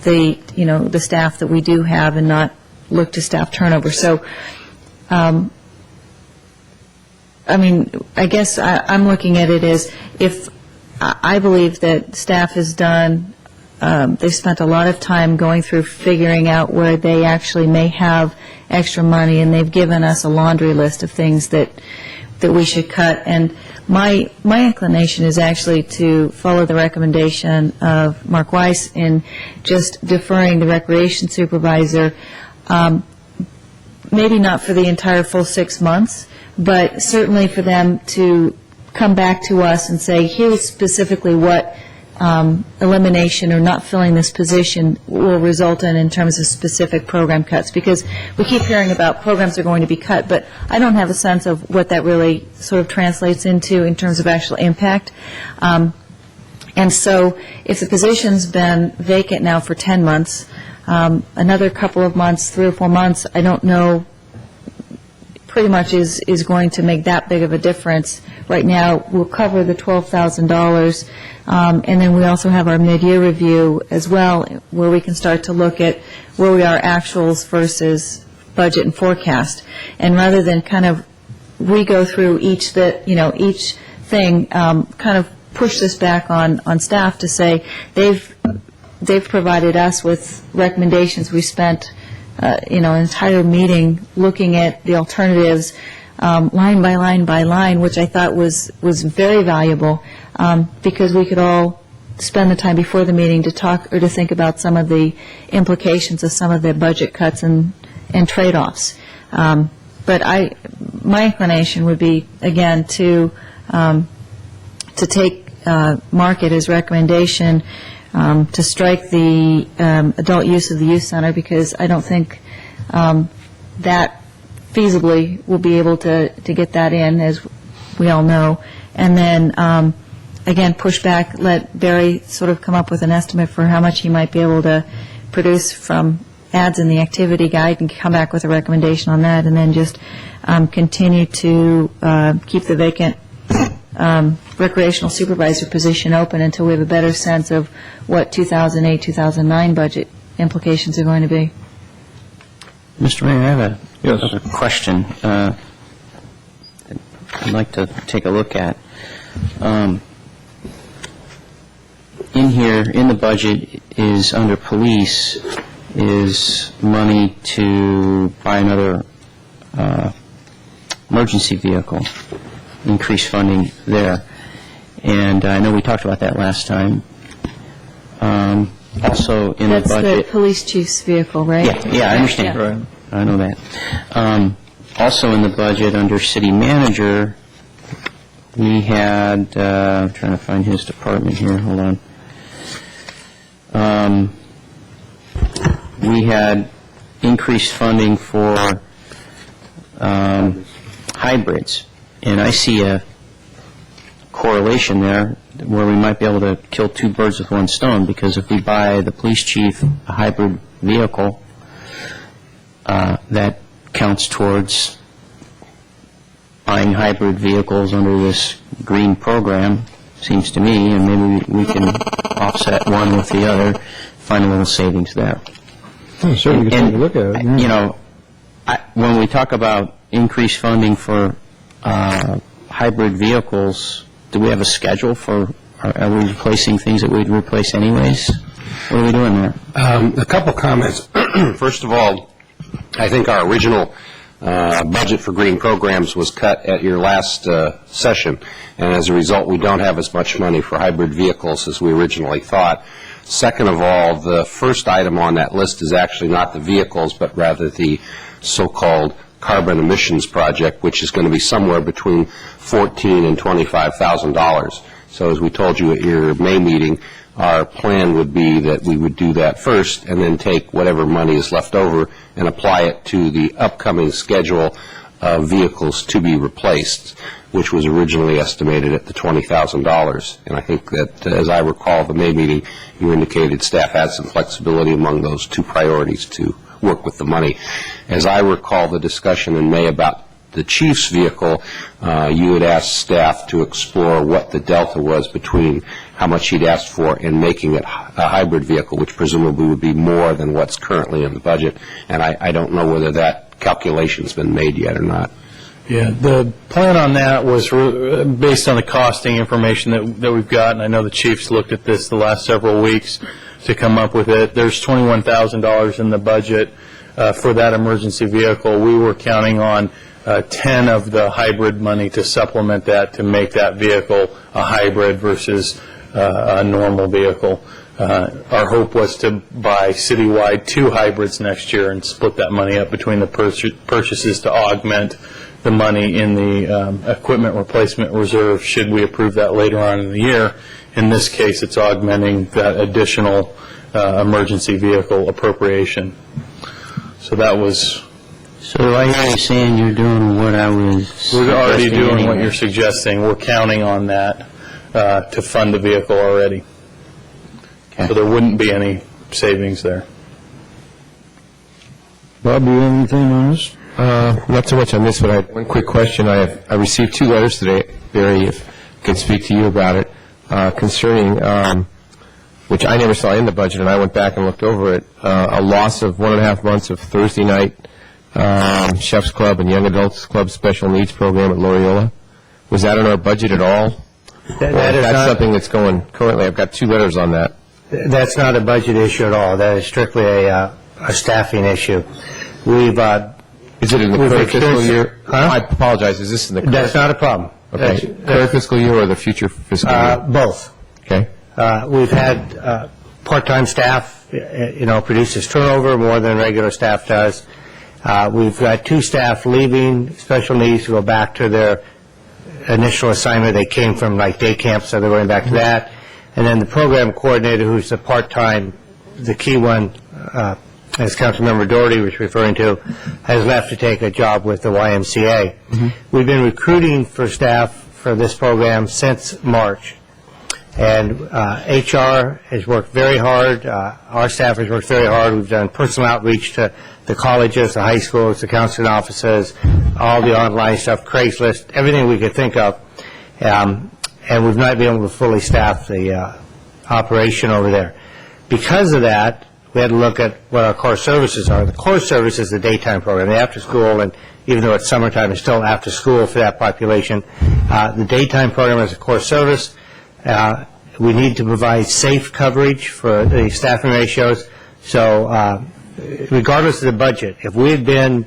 Speaker 5: the staff that we do have and not look to staff turnover. So, I guess I'm looking at it as, if I believe that staff has done, they've spent a lot of time going through figuring out where they actually may have extra money, and they've given us a laundry list of things that we should cut. And my inclination is actually to follow the recommendation of Mark Weiss in just deferring the recreation supervisor, maybe not for the entire full 6 months, but certainly for them to come back to us and say, here's specifically what elimination or not filling this position will result in terms of specific program cuts, because we keep hearing about programs are going to be cut, but I don't have a sense of what that really sort of translates into in terms of actual impact. And so if the position's been vacant now for 10 months, another couple of months, 3 or 4 months, I don't know pretty much is going to make that big of a difference. Right now, we'll cover the $12,000, and then we also have our mid-year review as well, where we can start to look at where we are actuals versus budget and forecast. And rather than kind of re-go through each thing, kind of push this back on staff to say they've provided us with recommendations. We spent an entire meeting looking at the alternatives line by line by line, which I thought was very valuable, because we could all spend the time before the meeting to talk or to think about some of the implications of some of the budget cuts and trade-offs. But my inclination would be, again, to take Mark at his recommendation to strike the adult use of the youth center, because I don't think that feasibly will be able to get that in, as we all know. And then, again, push back, let Barry sort of come up with an estimate for how much he might be able to produce from adds in the activity guide and come back with a recommendation on that, and then just continue to keep the vacant recreational supervisor position open until we have a better sense of what 2008-2009 budget implications are going to be.
Speaker 3: Mr. Mayor, I have a question I'd like to take a look at. In here, in the budget, is under police, is money to buy another emergency vehicle, increased funding there. And I know we talked about that last time. Also in the budget.
Speaker 5: That's the police chief's vehicle, right?
Speaker 3: Yeah, I understand.
Speaker 5: Yeah.
Speaker 3: I know that. Also in the budget, under city manager, we had, I'm trying to find his department here, hold on. We had increased funding for hybrids, and I see a correlation there where we might be able to kill two birds with one stone, because if we buy the police chief a hybrid vehicle, that counts towards buying hybrid vehicles under this green program, seems to me, and maybe we can offset one with the other, find a little savings there.
Speaker 1: Certainly, take a look at it. Yeah.
Speaker 3: You know, when we talk about increased funding for hybrid vehicles, do we have a schedule for, are we replacing things that we'd replace anyways? What are we doing there?
Speaker 8: A couple comments. First of all, I think our original budget for green programs was cut at your last session, and as a result, we don't have as much money for hybrid vehicles as we originally thought. Second of all, the first item on that list is actually not the vehicles, but rather the so-called carbon emissions project, which is going to be somewhere between $14,000 and $25,000. So as we told you at your May meeting, our plan would be that we would do that first and then take whatever money is left over and apply it to the upcoming schedule of vehicles to be replaced, which was originally estimated at the $20,000. And I think that, as I recall the May meeting, you indicated staff had some flexibility among those two priorities to work with the money. As I recall the discussion in May about the chief's vehicle, you had asked staff to explore what the delta was between how much he'd asked for and making it a hybrid vehicle, which presumably would be more than what's currently in the budget. And I don't know whether that calculation's been made yet or not.
Speaker 4: Yeah, the plan on that was based on the costing information that we've got, and I know the chiefs looked at this the last several weeks to come up with it. There's $21,000 in the budget for that emergency vehicle. We were counting on 10 of the hybrid money to supplement that, to make that vehicle a hybrid versus a normal vehicle. Our hope was to buy citywide 2 hybrids next year and split that money up between the purchases to augment the money in the equipment replacement reserve should we approve that later on in the year. In this case, it's augmenting that additional emergency vehicle appropriation. So that was...
Speaker 3: So I hear you saying you're doing what I was
Speaker 4: We're already doing
Speaker 3: anyway.
Speaker 4: what you're suggesting. We're counting on that to fund the vehicle already.
Speaker 3: Okay.
Speaker 4: So there wouldn't be any savings there.
Speaker 1: Bob, do you have anything on this?
Speaker 11: Not so much on this, but I have one quick question. I received 2 letters today, Barry, if I could speak to you about it, concerning, which I never saw in the budget, and I went back and looked over it, a loss of 1.5 months of Thursday night Chef's Club and Young Adults Club Special Needs Program at Loyola. Was that in our budget at all? That's something that's going currently. I've got 2 letters on that.
Speaker 10: That's not a budget issue at all. That is strictly a staffing issue. We've
Speaker 11: Is it in the current fiscal year?
Speaker 10: Huh?
Speaker 11: I apologize. Is this in the current?
Speaker 10: That's not a problem.
Speaker 11: Okay. Current fiscal year or the future fiscal year?
Speaker 10: Both.
Speaker 11: Okay.
Speaker 10: We've had part-time staff, produces turnover more than regular staff does. We've got 2 staff leaving special needs to go back to their initial assignment. They came from like day camp, so they're going back to that. And then the program coordinator, who's the part-time, the key one, as Councilmember Doherty was referring to, has left to take a job with the YMCA. Mm-hmm. We've been recruiting for staff for this program since March. And HR has worked very hard. Our staff has worked very hard. We've done personal outreach to the colleges, the high schools, the counseling offices, all the online stuff, Craigslist, everything we could think of. And we've not been able to fully staff the operation over there. Because of that, we had to look at what our core services are. The core service is the daytime program, the after school, and even though it's summertime, it's still after school for that population. The daytime program is a core service. We need to provide safe coverage for the staffing ratios. So regardless of the budget, if we had been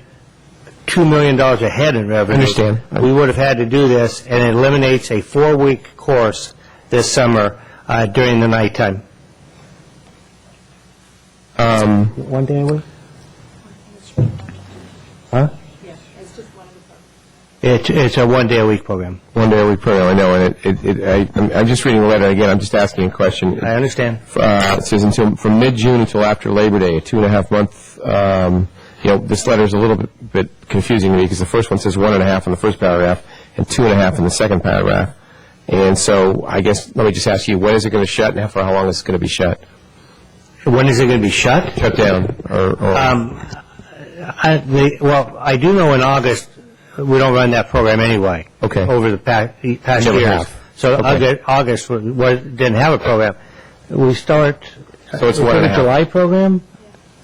Speaker 10: $2 million ahead in revenue, we would have had to do this, and it eliminates a 4-week course this summer during the nighttime. 1 day a week? Huh? It's a 1 day a week program.
Speaker 11: 1 day a week program, I know, and I'm just reading the letter again, I'm just asking a question.
Speaker 10: I understand.
Speaker 11: It says from mid-June until after Labor Day, a 2.5 month, this letter is a little bit confusing to me because the first one says 1.5 in the first paragraph and 2.5 in the second paragraph. And so I guess, let me just ask you, when is it going to shut and for how long is it going to be shut?
Speaker 10: When is it going to be shut?
Speaker 11: Shut down.
Speaker 10: I do know in August, we don't run that program anyway.
Speaker 11: Okay.
Speaker 10: Over the past
Speaker 11: Never
Speaker 10: years.
Speaker 11: have.
Speaker 10: So
Speaker 11: Okay.
Speaker 10: August didn't have a program. We start.
Speaker 11: So it's 1.5.
Speaker 10: July program.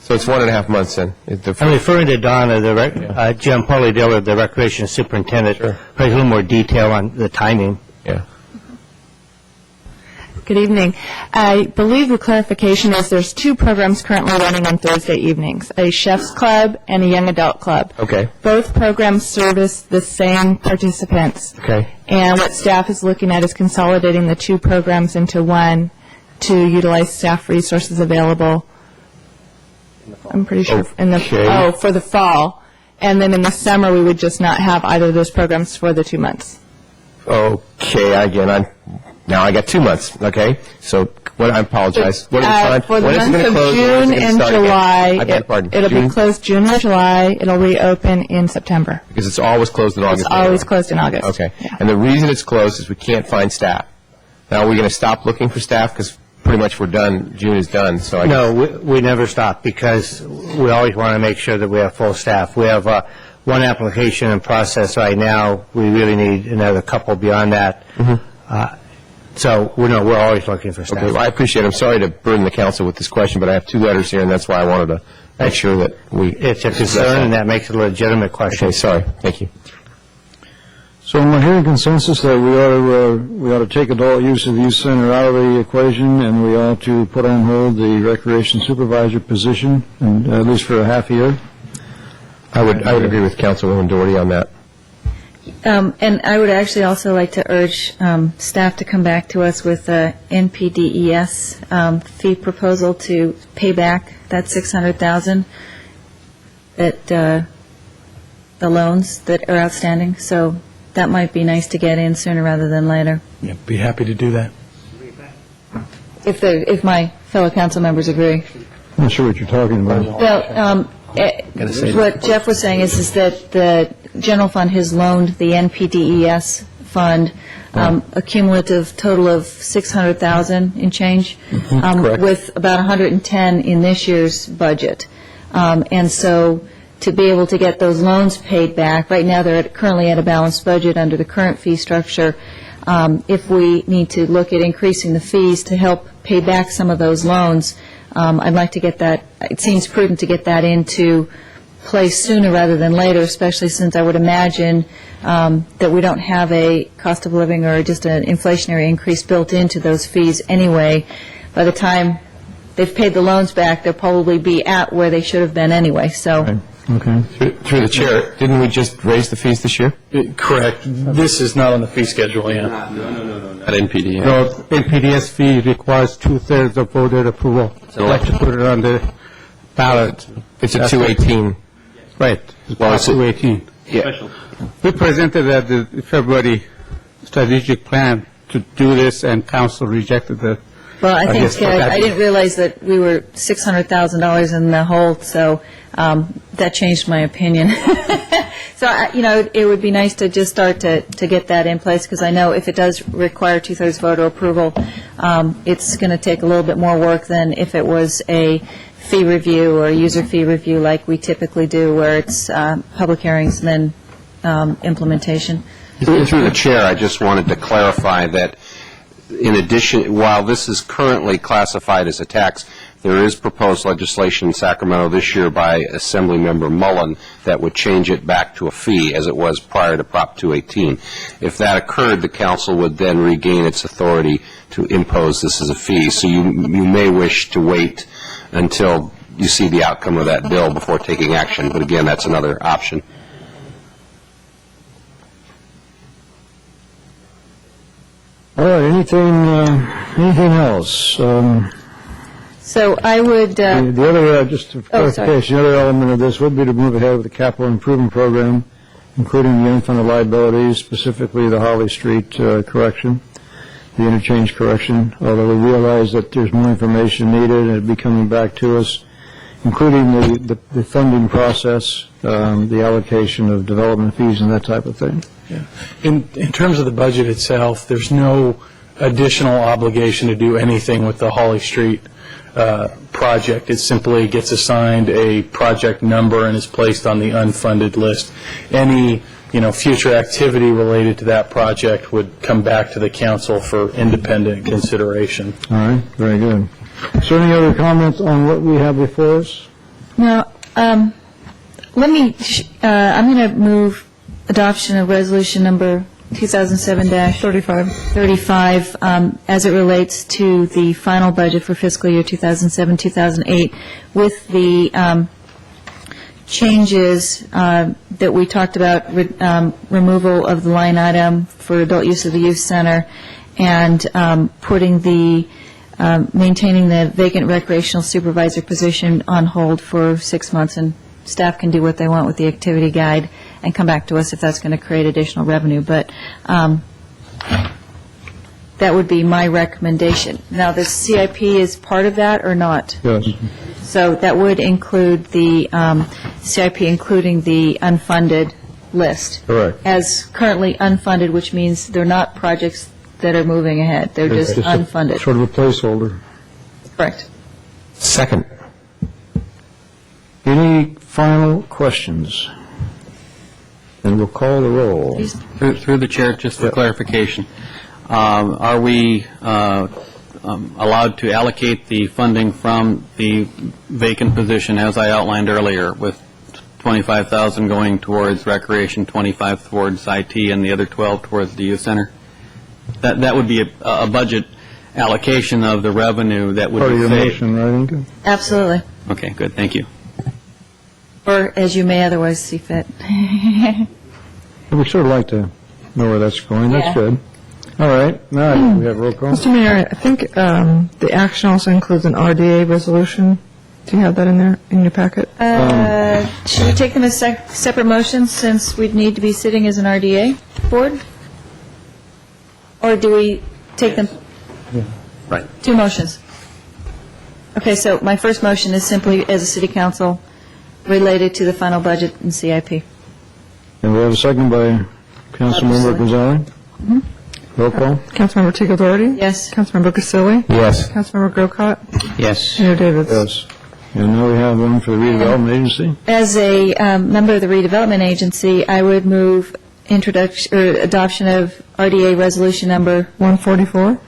Speaker 11: So it's 1.5 months then?
Speaker 10: I'm referring to Donna, Jim Polydiller, the recreation superintendent.
Speaker 11: Sure.
Speaker 10: Probably a little more detail on the timing.
Speaker 11: Yeah.
Speaker 12: Good evening. I believe the clarification is there's 2 programs currently running on Thursday evenings, a chef's club and a young adult club.
Speaker 11: Okay.
Speaker 12: Both programs service the same participants.
Speaker 11: Okay.
Speaker 12: And what staff is looking at is consolidating the 2 programs into one to utilize staff resources available. I'm pretty sure for the fall. And then in the summer, we would just not have either of those programs for the 2 months.
Speaker 11: Okay, again, now I got 2 months, okay? So, I apologize. What is the time?
Speaker 12: For the
Speaker 11: When is it
Speaker 12: months
Speaker 11: gonna
Speaker 12: of
Speaker 11: close? When is it
Speaker 12: June
Speaker 11: gonna
Speaker 12: and
Speaker 11: start again?
Speaker 12: July,
Speaker 11: I beg your pardon.
Speaker 12: it'll
Speaker 11: June?
Speaker 12: be closed June and July. It'll reopen in September.
Speaker 11: Because it's always closed in August.
Speaker 12: It's always closed in August.
Speaker 11: Okay.
Speaker 12: Yeah.
Speaker 11: And the reason it's closed is we can't find staff. Now, are we going to stop looking for staff? Because pretty much we're done, June is done, so I
Speaker 10: No, we never stop because we always want to make sure that we have full staff. We have one application in process right now. We really need another couple beyond that. So, we're always looking for staff.
Speaker 11: Okay, well, I appreciate it. I'm sorry to burden the council with this question, but I have 2 letters here, and that's why I wanted to make sure that we...
Speaker 10: It's a concern, and that makes it a legitimate question.
Speaker 11: Okay, sorry. Thank you.
Speaker 1: So we're hearing consensus that we ought to take adult use of the youth center out of the equation, and we ought to put on hold the recreation supervisor position, and at least for a half a year.
Speaker 11: I would agree with Councilwoman Doherty on that.
Speaker 5: And I would actually also like to urge staff to come back to us with a NPDES fee proposal to pay back that $600,000 that the loans that are outstanding. So that might be nice to get in sooner rather than later.
Speaker 4: Yeah, be happy to do that.
Speaker 5: If my fellow council members agree.
Speaker 1: I'm not sure what you're talking about.
Speaker 5: Well, what Jeff was saying is that the general fund has loaned the NPDES fund a cumulative total of $600,000 in change, with about $110 in this year's budget. And so to be able to get those loans paid back, right now they're currently at a balanced budget under the current fee structure. If we need to look at increasing the fees to help pay back some of those loans, I'd like to get that. It seems prudent to get that into place sooner rather than later, especially since I would imagine that we don't have a cost of living or just an inflationary increase built into those fees anyway. By the time they've paid the loans back, they'll probably be at where they should have been anyway. So.
Speaker 1: Right. Okay.
Speaker 11: Through the chair, didn't we just raise the fees this year?
Speaker 4: Correct. This is not on the fee schedule yet.
Speaker 8: At NPD.
Speaker 6: No, NPDES fee requires 2/3 of voter approval. So like to put it on the ballot.
Speaker 11: It's a 218.
Speaker 6: Right.
Speaker 11: Well, it's
Speaker 6: 218.
Speaker 11: Yeah.
Speaker 6: We presented at the February strategic plan to do this, and council rejected the
Speaker 5: Well, I
Speaker 11: guess
Speaker 5: think I didn't realize that we were $600,000 in the hole, so that changed my opinion. So, it would be nice to just start to get that in place, because I know if it does require two-thirds voter approval, it's going to take a little bit more work than if it was a fee review or a user fee review like we typically do, where it's public hearings and then implementation.
Speaker 8: Through the chair, I just wanted to clarify that in addition, while this is currently classified as a tax, there is proposed legislation in Sacramento this year by Assemblymember Mullen that would change it back to a fee as it was prior to Prop 218. If that occurred, the council would then regain its authority to impose this as a fee. So you may wish to wait until you see the outcome of that bill before taking action. But again, that's another option.
Speaker 1: All right, anything else?
Speaker 5: So I would...
Speaker 1: the other, just for clarification, the other element of this would be to move ahead with the capital improvement program, including the unfunded liabilities, specifically the Holly Street correction, the interchange correction, although we realize that there's more information needed and it'll be coming back to us, including the funding process, the allocation of development fees and that type of thing.
Speaker 4: Yeah. In terms of the budget itself, there's no additional obligation to do anything with the Holly Street project. It simply gets assigned a project number and is placed on the unfunded list. Any future activity related to that project would come back to the council for independent consideration.
Speaker 1: All right, very good. Is there any other comments on what we have before us?
Speaker 5: Now, I'm going to move adoption of resolution number 2007-35 as it relates to the final budget for fiscal year 2007-2008 with the changes that we talked about, removal of the line item for adult use of the youth center and putting the maintaining the vacant recreational supervisor position on hold for 6 months, and staff can do what they want with the activity guide and come back to us if that's going to create additional revenue. But that would be my recommendation. Now, the CIP is part of that or not?
Speaker 1: Yes.
Speaker 5: So that would include the CIP, including the unfunded list.
Speaker 1: Correct.
Speaker 5: As currently unfunded, which means they're not projects that are moving ahead. They're just unfunded.
Speaker 1: Sort of a placeholder.
Speaker 5: Correct.
Speaker 11: Second.
Speaker 1: Any final questions? And we'll call the roll.
Speaker 2: Through the chair, just for clarification, are we allowed to allocate the funding from the vacant position as I outlined earlier, with $25,000 going towards recreation, $25,000 towards IT, and the other $12,000 towards the youth center? That would be a budget allocation of the revenue that would
Speaker 1: be
Speaker 2: saved.
Speaker 1: Part of your motion, right, Inga?
Speaker 5: Absolutely.
Speaker 2: Okay, good. Thank you.
Speaker 5: Or as you may otherwise see fit.
Speaker 1: We'd sort of like to know where that's going. That's good. All right. Now we have roll call.
Speaker 12: Mr. Mayor, I think the action also includes an RDA resolution. Do you have that in there in your packet?
Speaker 5: Should we take them as separate motions since we'd need to be sitting as an RDA board? Or do we take them?
Speaker 2: Right.
Speaker 5: Two motions. Okay, so my first motion is simply as a city council related to the final budget and CIP.
Speaker 1: And we have a second by Councilmember Gonzalez.
Speaker 5: Mm-hmm.
Speaker 1: Roll call.
Speaker 12: Councilmember Teagle Doherty?
Speaker 5: Yes.
Speaker 12: Councilmember Casilli?
Speaker 11: Yes.
Speaker 12: Councilmember Grocott?
Speaker 3: Yes.
Speaker 12: Mayor Davis?
Speaker 1: Yes. And now we have one for the redevelopment agency.
Speaker 5: As a member of the redevelopment agency, I would move adoption of RDA resolution number
Speaker 12: 144,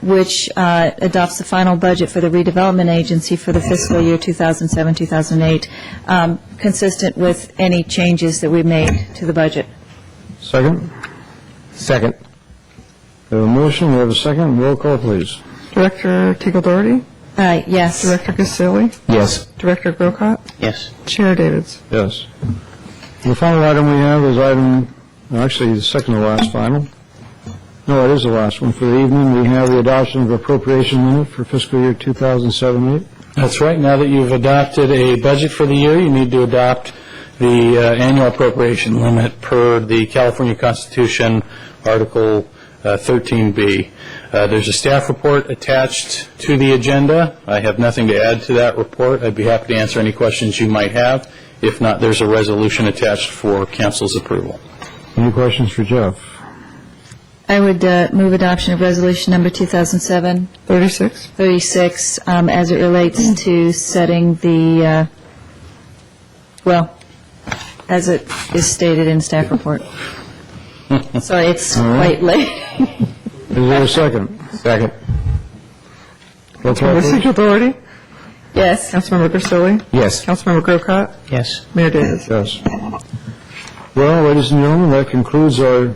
Speaker 5: which adopts the final budget for the redevelopment agency for the fiscal year 2007-2008, consistent with any changes that we made to the budget.
Speaker 1: Second.
Speaker 11: Second.
Speaker 1: We have a motion. We have a second. Roll call, please.
Speaker 12: Director Teagle Doherty?
Speaker 5: Yes.
Speaker 12: Director Casilli?
Speaker 11: Yes.
Speaker 12: Director Grocott?
Speaker 3: Yes.
Speaker 12: Chair Davids?
Speaker 1: Yes. The final item we have is actually the second to last final. No, it is the last one for the evening. We have the adoption of appropriation limit for fiscal year 2007-08.
Speaker 4: That's right. Now that you've adopted a budget for the year, you need to adopt the annual appropriation limit per the California Constitution, Article 13B. There's a staff report attached to the agenda. I have nothing to add to that report. I'd be happy to answer any questions you might have. If not, there's a resolution attached for council's approval.
Speaker 1: Any questions for Jeff?
Speaker 5: I would move adoption of resolution number 2007-36, as it relates to setting the, as it is stated in staff report. Sorry, it's quite late.
Speaker 1: Is there a second?
Speaker 11: Second.
Speaker 1: Roll call, please.
Speaker 12: Authority?
Speaker 5: Yes.
Speaker 12: Councilmember Grisilli?
Speaker 11: Yes.
Speaker 12: Councilmember Grocott?
Speaker 3: Yes.
Speaker 12: Mayor Davis?
Speaker 1: Yes. Well, ladies and gentlemen, that concludes our